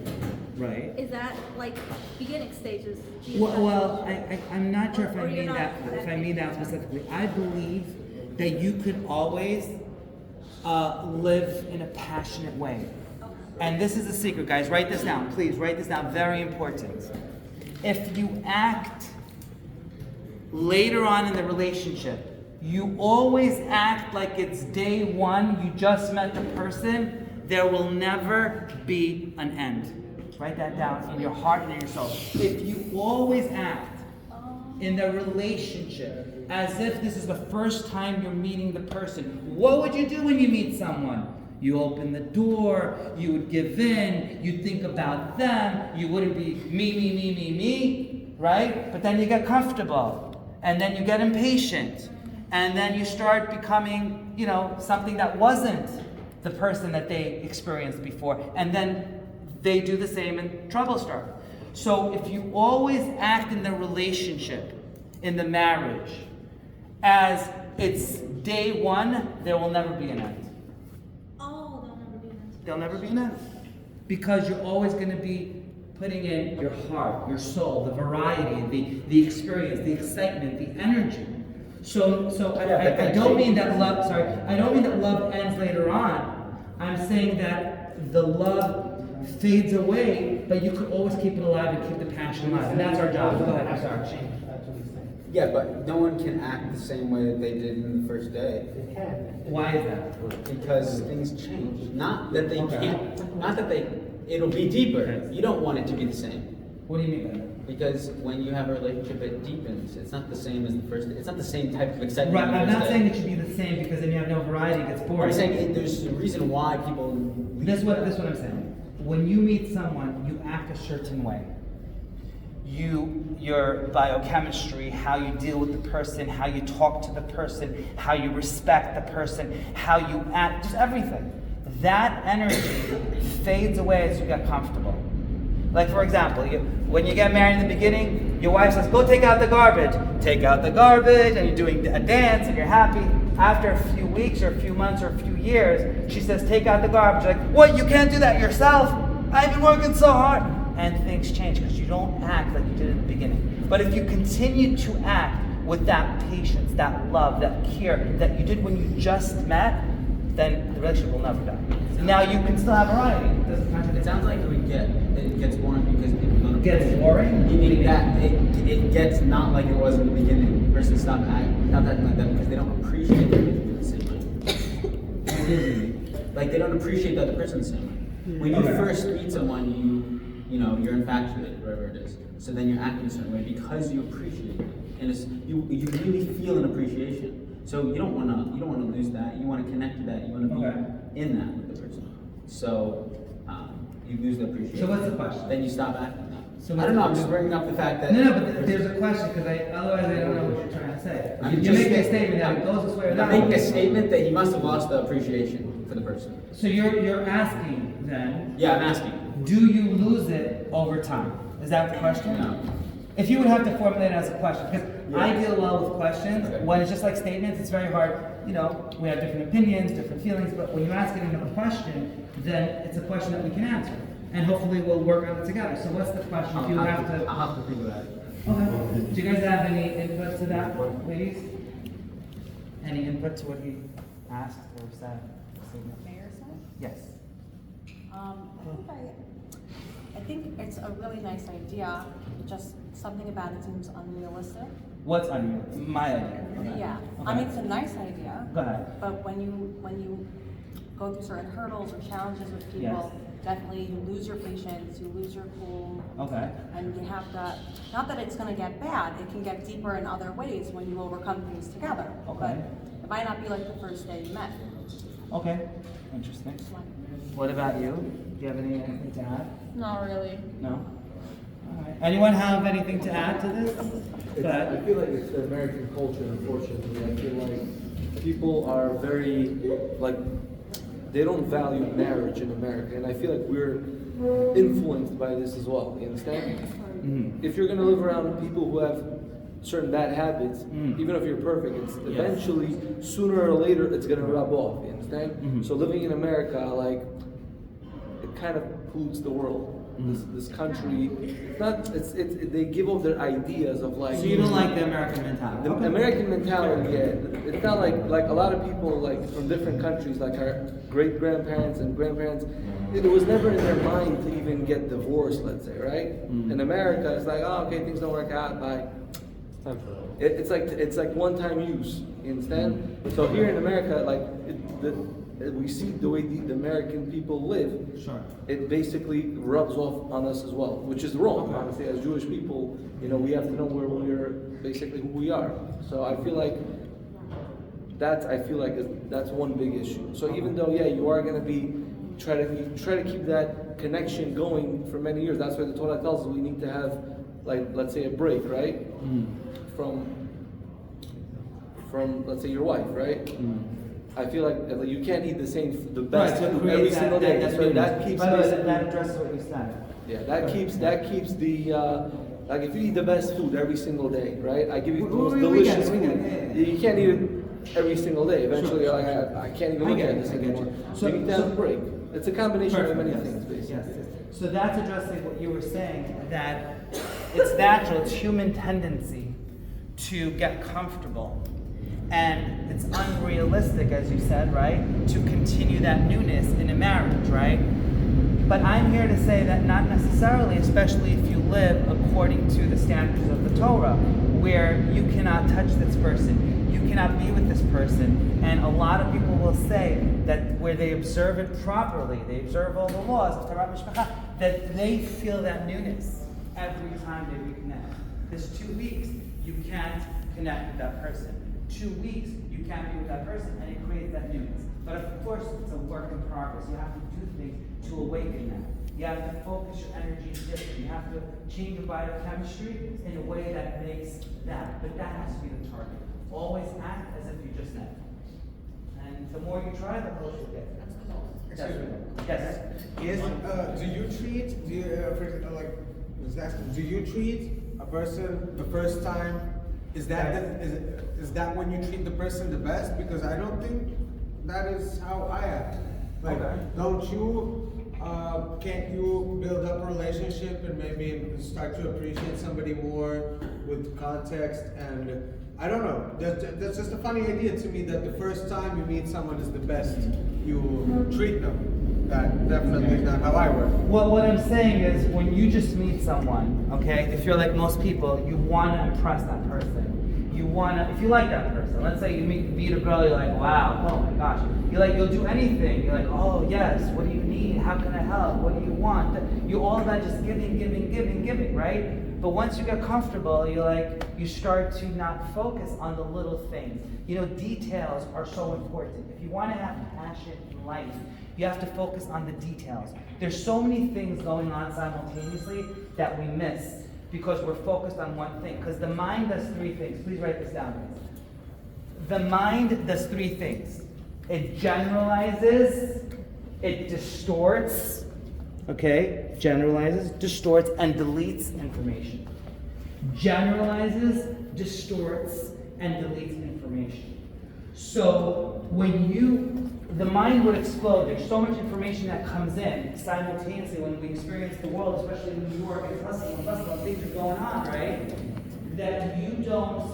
Right. is that like beginning stages? Well, I'm not sure if I Or you're mean not that. If I mean that specifically, I believe that you could always live in a passionate way. And this is a secret, guys. Write this down, please. Write this down. Very important. If you act later on in the relationship, you always act like it's day one. You just met the person. There will never be an end. Write that down in your heart and in your soul. If you always act in the relationship as if this is the first time you're meeting the person, what would you do when you meet someone? You open the door, you would give in, you think about them, you wouldn't be me, right? But then you get comfortable, and then you get impatient, and then you start becoming, something that wasn't the person that they experienced before, and then they do the same and trouble starts. So if you always act in the relationship, in the marriage, as it's day one, there will never be an end. There'll never be an end. Because you're always going to be putting in your heart, your soul, the variety, the experience, the excitement, the energy. So I don't mean that love, I don't mean that love ends later on. I'm saying that the love fades away, but you could always keep it alive and keep the passion alive. And that's our job. Go ahead, I'm sorry. Yeah, but no one can act the same way that they did in the first day. They can. Why is that? Because things change. Not that they can't, not that it'll be deeper. You don't want it to be the same. What do you mean by that? Because when you have a relationship, it deepens. It's not the same as the first day. It's not the same type of excitement. Right, I'm as the not first saying day. it should be the same because then you have no variety, it gets boring. I'm saying there's a reason why people leave. This is what I'm saying. When you meet someone, you act a certain way. Your biochemistry, how you deal with the person, how you talk to the person, how you respect the person, how you act, just everything. that energy fades away as you get comfortable. Like for example, when you get married in the beginning, your wife says, go take out the garbage. Take out the garbage, and you're doing a dance and you're happy. After a few weeks or a few months or a few years, she says, take out the garbage. You're like, what, you can't do that yourself? I've been working so hard. And things change because you don't act like you did in the beginning. But if you continue to act with that patience, that love, that care that you did when you just met, then the relationship will never die. Now you can still have variety. It sounds like it gets boring because people don't. Gets boring? Meaning that it gets not like it was in the beginning. The person stop acting like that because they don't appreciate the relationship the same way. Like they don't appreciate the other person the same way. When you first meet someone, you're infatuated, whatever it is. So then you're acting a certain way because you appreciate it, and you really feel an appreciation. So you don't want to lose that. You want to connect to that. You want to be in that with the person. So you lose the appreciation. So what's the question? Then you stop acting that. So I don't know. I'm just bringing up the fact that. No, but there's a question because otherwise I don't know what you're trying to say. You're making a statement that it goes this way or that way. I'm making a statement that he must have lost the appreciation for the person. So you're asking then? Yeah, I'm asking. Do you lose it over time? Is that the question? No. If you would have to formulate it as a question, because I deal well with questions. When it's just like statements, it's very hard. We have different opinions, different feelings, but when you ask it in a question, then it's a question that we can answer. And hopefully we'll work on it together. So what's the question? If you I'll have to think about it. Okay. Do you guys have any input to that, ladies? Any input to what he asked or said? Mayor said? Yes. I think it's a really nice idea. Just something about it seems unrealistic. What's unrealistic? My idea. Okay. Yeah. Okay. I mean, it's a nice idea. Go ahead. But when you go through certain hurdles or challenges with people, definitely you lose your patience, you lose your cool. Okay. And you have to, not that it's going to get bad, it can get deeper in other ways when you overcome things together. Okay. But it might not be like the first day you met. Okay. Interesting. What about you? Do you have anything to add? Not really. No? All right. Anyone have anything to add to this? Go ahead. I feel like it's the American culture, unfortunately. I feel like people are very, they don't value marriage in America. And I feel like we're influenced by this as well. You understand? Mm-hmm. If you're going to live around people who have certain bad habits, even if you're perfect, it's eventually, sooner or later, it's going to rub off. You understand? Mm-hmm. So living in America, it kind of pollutes the world. This country, they give up their ideas of like. So you don't like the American mentality? The American mentality, yeah. It's not like a lot of people from different countries, like our great grandparents and grandparents. It was never in their mind to even get divorced, let's say, right? In America, it's like, oh, okay, things don't work out, bye. It's like one-time use. You understand? So here in America, we see the way the American people live. Sure. It basically rubs off on us as well, which is wrong. Okay. Honestly, as Jewish people, we have to know where we're basically who we are. So I feel like that's one big issue. So even though you are going to try to keep that connection going for many years. That's why the Torah tells us we need to have let's say a break, right? From let's say your wife, right? I feel like you can't eat the best food every single day. That keeps that addresses what you said. Yeah, that keeps the if you eat the best food every single day, right? I give you the most delicious food. You can't eat it every single day. Eventually, you're like, I can't even look at this anymore. So you need to have a break. It's a combination of many things, basically. Yes. So that's addressing what you were saying, that it's natural, it's human tendency to get comfortable. And it's unrealistic, as you said, right, to continue that newness in a marriage, right? But I'm here to say that not necessarily, especially if you live according to the standards of the Torah, where you cannot touch this person, you cannot be with this person. And a lot of people will say that where they observe it properly, they observe all the laws of Torah Mishpacha, that they feel that newness every time they reconnect. There's 2 weeks, you can't connect with that person. 2 weeks, you can't be with that person, and it creates that newness. But of course, it's a work in progress. You have to do things to awaken that. You have to focus your energy differently. You have to change your biochemistry in a way that makes that. But that has to be the target. Always act as if you just met. And the more you try, the closer you get. Excuse me. Yes. Do you treat, do you treat a person the first time? Is that when you treat the person the best? Because I don't think that is how I act. Like, don't you, can't you build up a relationship and maybe start to appreciate somebody more with context? And I don't know, that's just a funny idea to me that the first time you meet someone is the best you treat them. That definitely is not how I work. Well, what I'm saying is when you just meet someone, okay, if you're like most people, you want to impress that person. You want to, if you like that person, let's say you meet a girl, you're like, wow, oh my gosh. You'll do anything. You're like, oh yes, what do you need? How can I help? What do you want? You all that just giving, right? But once you get comfortable, you start to not focus on the little things. Details are so important. If you want to have passion in life, you have to focus on the details. There's so many things going on simultaneously that we miss because we're focused on one thing. Because the mind does three things. Please write this down, please. The mind does three things. It generalizes, it distorts, generalizes, distorts, and deletes information. Generalizes, distorts, and deletes information. So the mind would explode. There's so much information that comes in simultaneously when we experience the world, especially in New York, and hustle and things are going on, right? That you don't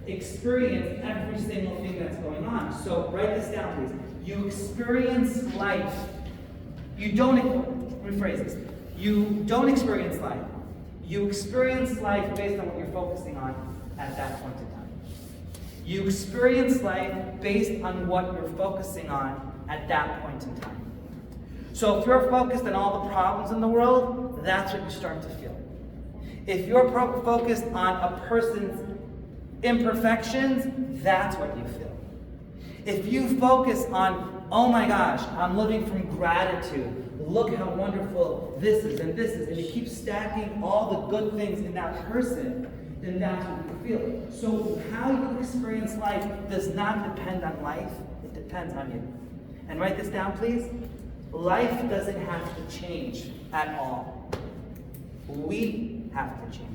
experience every single thing that's going on. So write this down, please. You experience life. Rephrase this. You don't experience life. You experience life based on what you're focusing on at that point in time. You experience life based on what you're focusing on at that point in time. So if you're focused on all the problems in the world, that's what you start to feel. If you're focused on a person's imperfections, that's what you feel. If you focus on, oh my gosh, I'm living from gratitude, look how wonderful this is, and you keep stacking all the good things in that person, then that's what you feel. So how you experience life does not depend on life, it depends on you. And write this down, please. Life doesn't have to change at all. We have to change.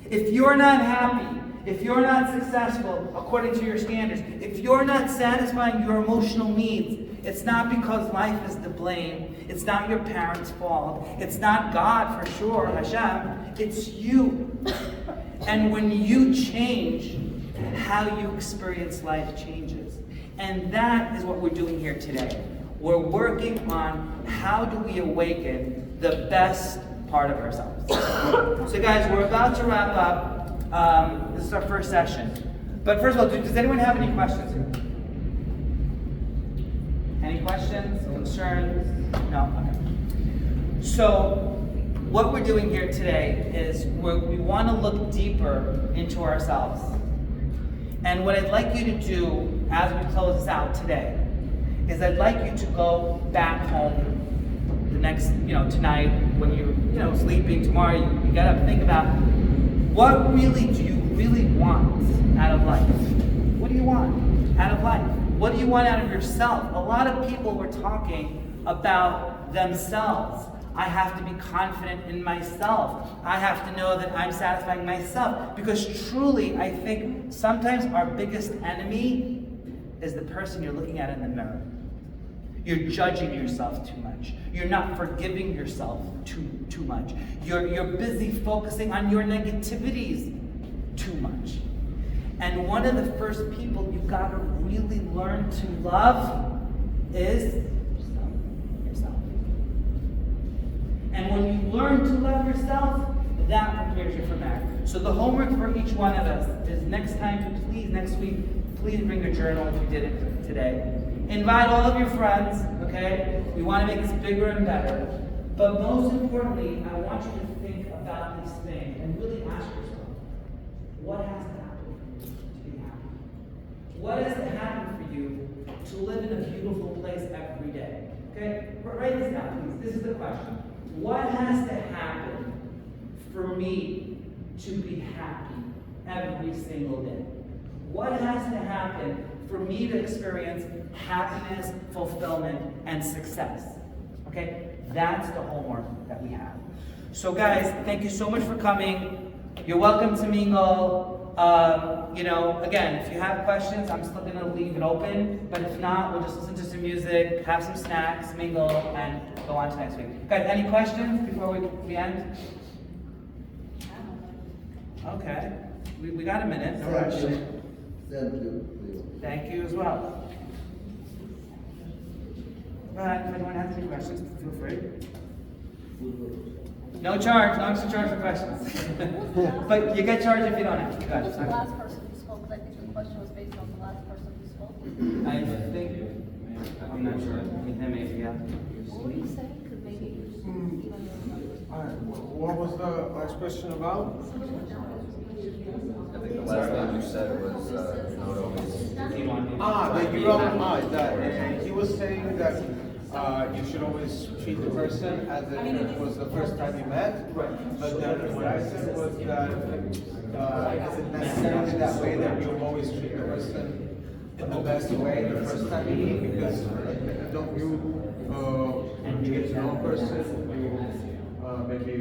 If you're not happy, if you're not successful according to your standards, if you're not satisfying your emotional needs, it's not because life is to blame. It's not your parents' fault. It's not God for sure, Hashem. It's you. And when you change, how you experience life changes. And that is what we're doing here today. We're working on how do we awaken the best part of ourselves. So guys, we're about to wrap up. This is our first session. But first of all, does anyone have any questions here? Any questions, concerns? No? Okay. So what we're doing here today is we want to look deeper into ourselves. And what I'd like you to do as we close this out today is I'd like you to go back home the next, tonight when you're, sleeping, tomorrow you get up and think about what really do you really want out of life? What do you want out of life? What do you want out of yourself? A lot of people were talking about themselves. I have to be confident in myself. I have to know that I'm satisfying myself. Because truly, I think sometimes our biggest enemy is the person you're looking at in the mirror. You're judging yourself too much. You're not forgiving yourself too much. You're busy focusing on your negativities too much. And one of the first people you've got to really learn to love is yourself. And when you learn to love yourself, that prepares you for marriage. So the homework for each one of us is next week, please bring your journal if you did it today. Invite all of your friends, okay? We want to make this bigger and better. But most importantly, I want you to think about these things and really ask yourself, what has to happen to be happy? What has to happen for you to live in a beautiful place every day? Okay? Write this down, please. This is the question. What has to happen for me to be happy every single day? What has to happen for me to experience happiness, fulfillment, and success. Okay? That's the homework that we have. So guys, thank you so much for coming. You're welcome to mingle. Again, if you have questions, I'm still gonna leave it open, but if not, we'll just listen to some music, have some snacks, mingle, and go on to next week. Guys, any questions before we end? Okay, we got a minute. No rush. Thank you as well. If anyone has any questions, feel free. No charge, no extra charge for questions. But you get charged if you don't have. Who was the last person who spoke? Because I think the question was based on the last person who spoke. I think, I'm not sure. Maybe, yeah. What were you saying? Because maybe What was the last question about? I think the last thing you said was not always. That you don't. That he was saying that you should always treat the person as if it was the first time you met. Right. But then what I said was that isn't necessarily that way that you always treat the person in the best way the first time you meet, because don't you when you get to know a person, you maybe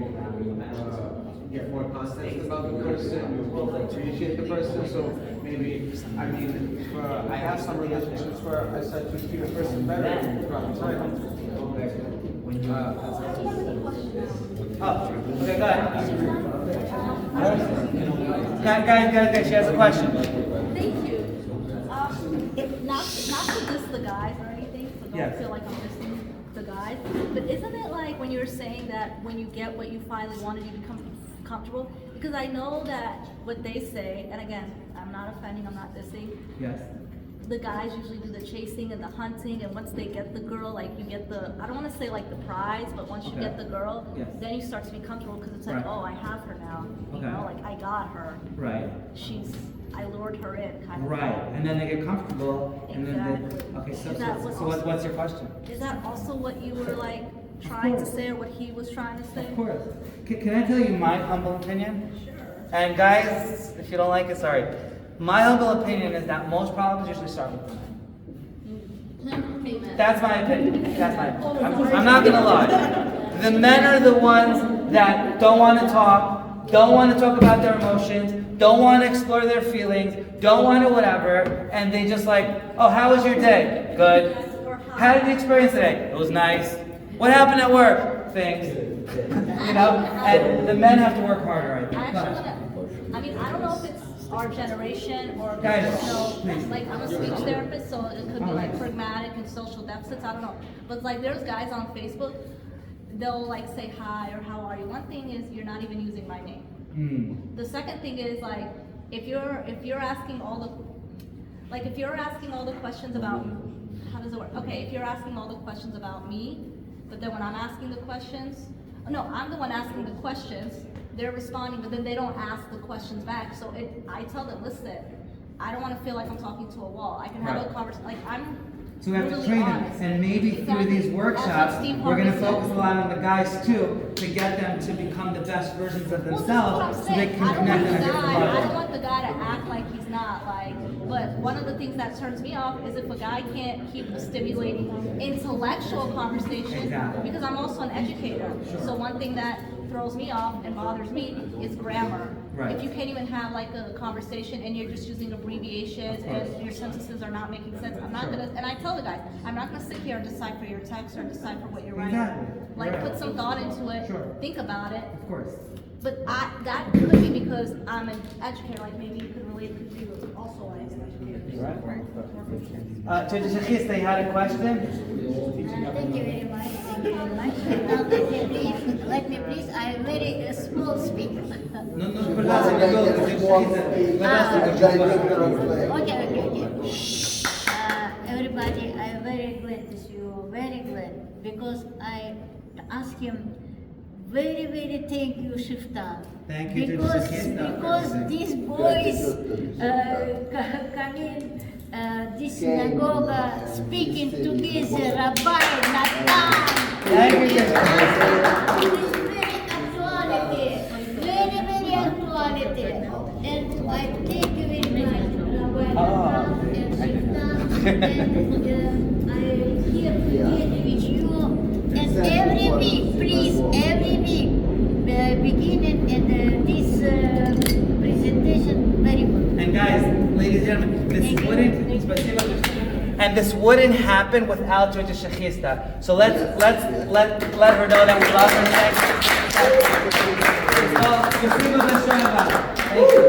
get more context about the person, you will appreciate the person. So maybe, I mean, I have some relationships where I start to treat a person better throughout time. Okay, go ahead. Guys, she has a question. Thank you. Not to diss the guys or anything, so don't feel like I'm dissing the guys. But isn't it like when you're saying that when you get what you finally wanted, you become comfortable? Because I know that what they say, and again, I'm not offending, I'm not dissing. Yes. The guys usually do the chasing and the hunting, and once they get the girl, like you get the, I don't want to say like the prize, but once you get the girl, then you start to be comfortable because it's like, oh, I have her now. You know, like I got her. Right. I lured her in, kind of. Right, and then they get comfortable, and then they, okay, so what's your question? Is that also what you were like trying to say, or what he was trying to say? Of course. Can I tell you my humble opinion? Sure. And guys, if you don't like it, sorry. My humble opinion is that most problems usually start with men. That's my opinion. That's my opinion. I'm not gonna lie. The men are the ones that don't want to talk, don't want to talk about their emotions, don't want to explore their feelings, don't want to whatever, and they just like, oh, how was your day? Good. How did you experience today? It was nice. What happened at work? Things. And the men have to work harder, I think. I mean, I don't know if it's our generation or like I'm a speech therapist, so it could be like pragmatic and social deficits. I don't know, but like there's guys on Facebook, they'll like say hi or how are you. One thing is you're not even using my name. The second thing is like if you're asking all the questions about how does it work? Okay, if you're asking all the questions about me, but then when I'm asking the questions, no, I'm the one asking the questions. They're responding, but then they don't ask the questions back. So I tell them, listen, I don't want to feel like I'm talking to a wall. I can have a conversation. Like So we have to train them, and maybe through these workshops, we're going to focus a lot on the guys too, to get them to become the best versions of themselves, so they can connect on a different level. I don't want the guy to act like he's not but one of the things that turns me off is if a guy can't keep stimulating intellectual conversation, because I'm also an educator. So one thing that throws me off and bothers me is grammar. If you can't even have like a conversation and you're just using abbreviations and your sentences are not making sense, I'm not gonna, and I tell the guys, I'm not gonna sit here and decipher your text or decipher what you're writing. Like put some thought into it, think about it. Of course. But that could be because I'm an educator, like maybe you could relate because you also an educator. They had a question? Thank you very much. Thank you very much. Now let me please, I'm very small speaker. Okay. Everybody, I'm very glad to see you, very glad, because I asked him, very thank you, Shifta. Thank you, because these boys come in this synagogue speaking together, Rabbi Natan. Thank you. It is very actuality, very actuality. And I thank you very much, Rabbi Natan and Shifta. and I here together with you. And every week, please, every week, beginning and this presentation very good. And guys, ladies and gentlemen, this wouldn't happen without Georgia Shechista. So let's let her know that we love her.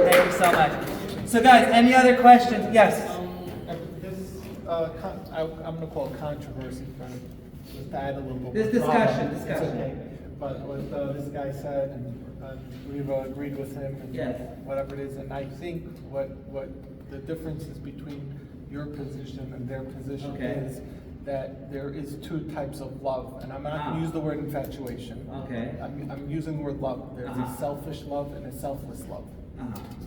Thank you so much. So guys, any other questions? Yes. I'm going to call it controversy, just to add a little bit. This discussion. Okay. But what this guy said, and we've agreed with him, and whatever it is, and I think what the difference is between your position and their position is that there is two types of love, and I'm not going to use the word infatuation. Okay. I'm using the word love. There's a selfish love and a selfless love.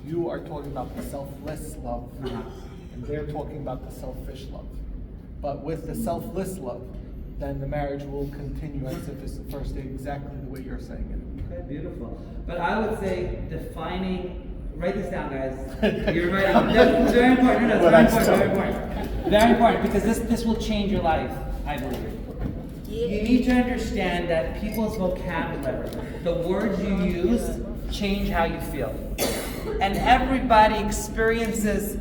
You are talking about the selfless love, and they're talking about the selfish love. But with the selfless love, then the marriage will continue as if it's the first day, exactly the way you're saying it. Okay, beautiful. But I would say defining, write this down, guys. You're right. It's very important. No, it's very important. Very important, because this will change your life, I believe. You need to understand that people's vocabulary, the words you use, change how you feel. And everybody experiences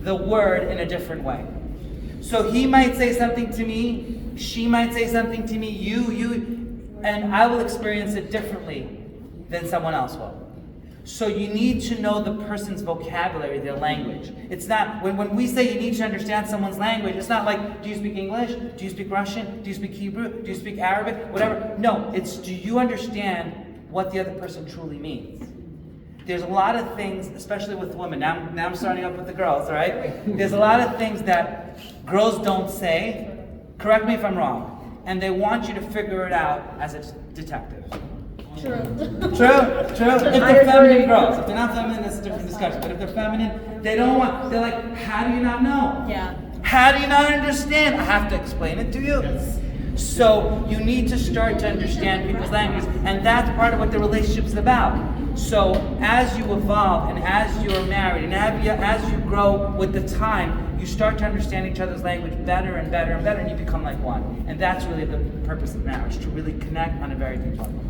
the word in a different way. So he might say something to me, she might say something to me, you, and I will experience it differently than someone else will. So you need to know the person's vocabulary, their language. It's not, when we say you need to understand someone's language, it's not like, do you speak English? Do you speak Russian? Do you speak Hebrew? Do you speak Arabic? Whatever. No, it's, do you understand what the other person truly means? There's a lot of things, especially with women, now I'm starting up with the girls, all right? There's a lot of things that girls don't say, correct me if I'm wrong, and they want you to figure it out as a detective. True. True. If they're feminine girls, if they're not feminine, that's a different discussion. But if they're feminine, they don't want, they're like, how do you not know? Yeah. How do you not understand? I have to explain it to you. Yes. So you need to start to understand people's languages, and that's part of what the relationship is about. So as you evolve, and as you're married, and as you grow with the time, you start to understand each other's language better and better and better, and you become like one. And that's really the purpose of marriage, to really connect on a very deep level.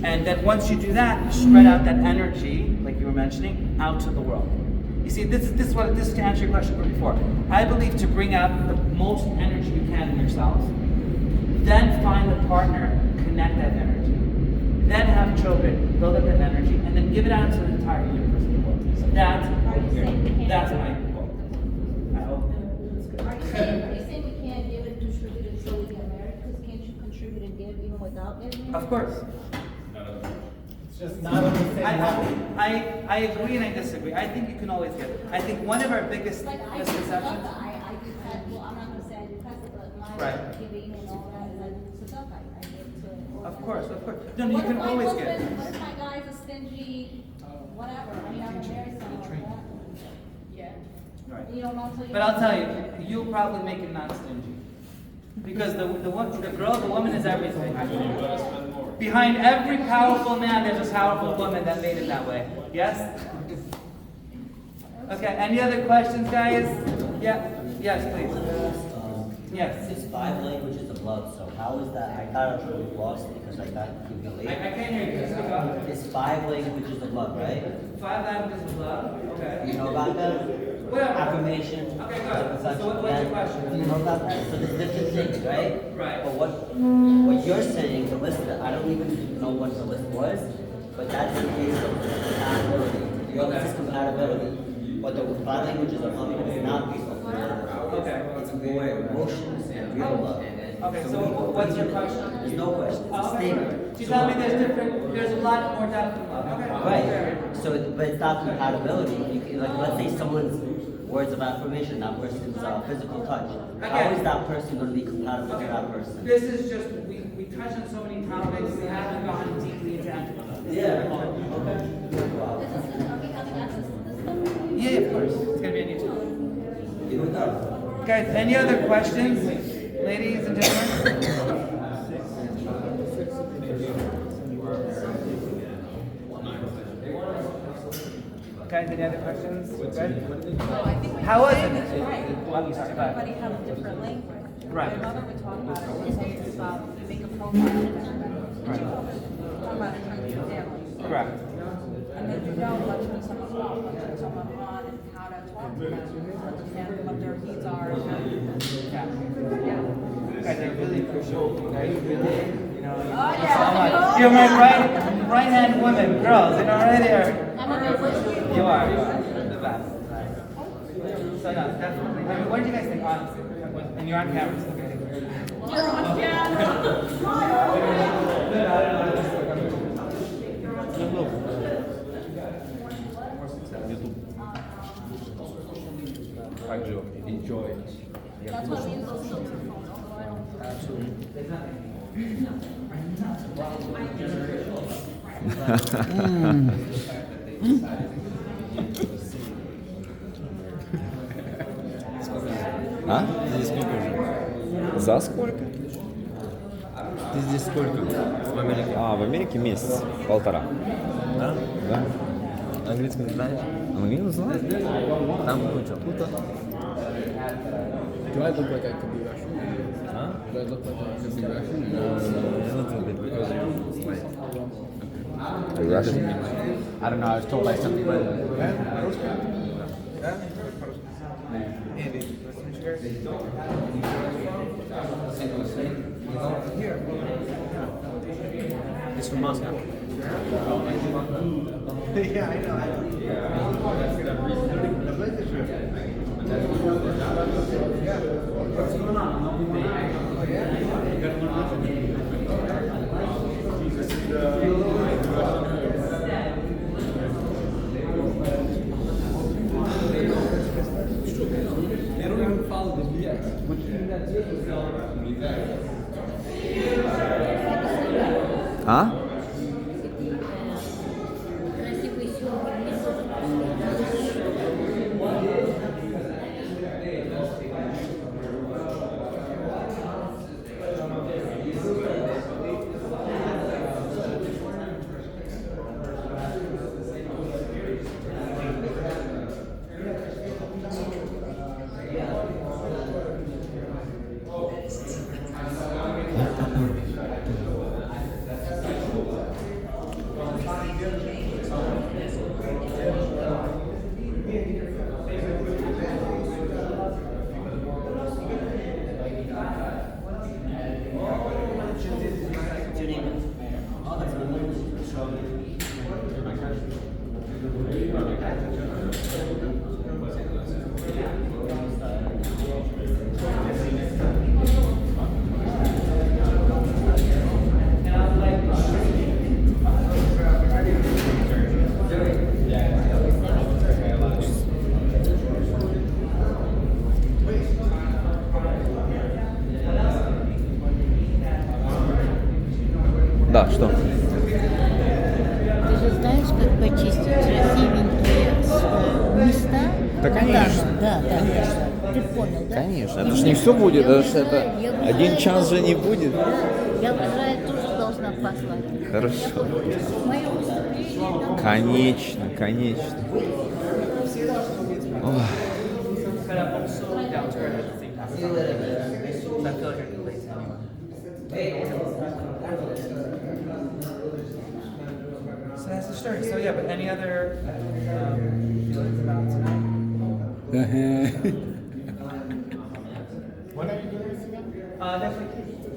And then once you do that, you spread out that energy, like you were mentioning, out to the world. You see, this is to answer your question from before. I believe to bring out the most energy you can in yourself, then find a partner, connect that energy, then have children, build up that energy, and then give it out to the entire universe of the world. So that's my goal. I hope it's good. Are you saying we can't give and contribute until we get married? Because can't you contribute and give even without getting married? Of course. It's just not on the same level. I agree and I disagree. I think you can always give. I think one of our biggest misconceptions. I detest, well, I'm not going to say I detest it, but my giving and all that is I give to. Of course. No, you can always give. What if my guy's a stingy, whatever? I mean, I'm going to marry someone like that. Yeah. Right. You don't know until you. But I'll tell you, you'll probably make it not stingy. Because the woman is everything. Behind every powerful man, there's a powerful woman that made it that way. Yes? Okay, any other questions, guys? Yeah? Yes, please. Yes. It's 5 languages of love, so how is that? I got really lost because I got late. I can't hear you. Speak up. It's 5 languages of love, right? 5 languages of love? Okay. You know about that? Whatever. Affirmation. Okay, good. So what's your question? You know about that? So there's different things, right? Right. But what you're saying, the list, I don't even know what the list was, but that's the case of compatibility. Your list is compatibility. But the 5 languages of love is not based on compatibility. Okay. It's more emotions and real love. Okay, so what's your question? There's no question. It's a statement. You tell me there's a lot more depth in love. Okay. Right. So, but it's not compatibility. You can, like, let's say someone's words of affirmation, that person's physical touch. How is that person going to be compatible with that person? This is just, we touch on so many topics, we haven't gone deeply into empathy. Yeah. Yeah, of course. It's going to be on YouTube. You know. Guys, any other questions? Ladies and gentlemen? Guys, any other questions? Good? No, I think How was it? Right. I'm sorry, go ahead. Everybody have a different language. Right. My mother would talk about it and say it's about you make a profile and then you talk about it in terms of your family. Correct. And then you know what to someone off, what to turn someone on, and how to talk to them, understand what their needs are. You guys are really crucial. Right? Really, you know, Oh, so yeah. much. You're my right hand woman, girls. You know, right here. You are the best. So no, definitely. I mean, what did you guys think, honestly? And you're on camera, so okay. You're on Также enjoy. That's what means those films are phone. Absolutely. А? Здесь сколько уже? За сколько? Ты здесь сколько? В Америке? А, в Америке месяц, 1,5. Да? Да. Английский не знаешь? Английский знаю. Там учил. Do I look like I could be Russian? Huh? Do I look like I could be Russian? A little bit because you're slight. Are you Russian? I don't know, I was told by some people. He's from Moscow. Yeah, I know. They don't even follow the BS. Which means that's А? Да, что? Ты же знаешь, как почистить красивенькие места? Да, конечно. Да, конечно. Ты понял, да? Конечно, это ж не все будет, это ж это один час же не будет. Да, я уважаю, тоже должна послать. Хорошо. Мое выступление там. Конечно, конечно. Ой. But I'm so down to earth at the same time. So I feel like I can relate to anyone. So that's the story. So yeah, but any other feelings about tonight? When are you doing this again? Next week.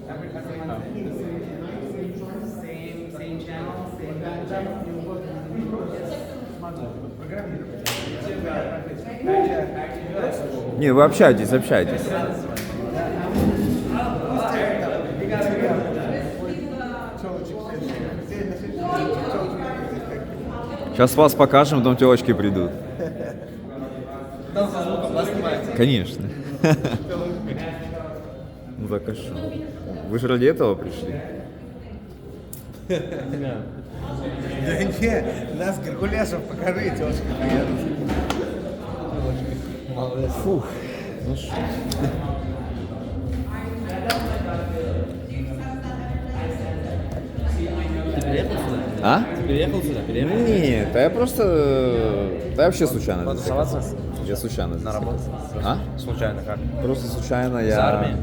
Every Monday. Same channel, same Не, вы общаетесь, общаетесь. Сейчас вас покажем, потом телочки придут. Конечно. Ну так а что? Вы же ради этого пришли? Да не, нас Геркулесов покажи, тёшка приедут. Молодец. Фух, ну что. Ты переехал сюда? А? Ты переехал сюда? Переехал? Нет, я просто Да я вообще случайно. Потусоваться? Я случайно. На работу? А? Случайно как? Просто случайно я... Из армии?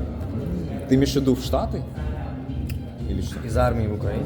Ты имеешь в виду в Штаты? Или что? Из армии в Украине?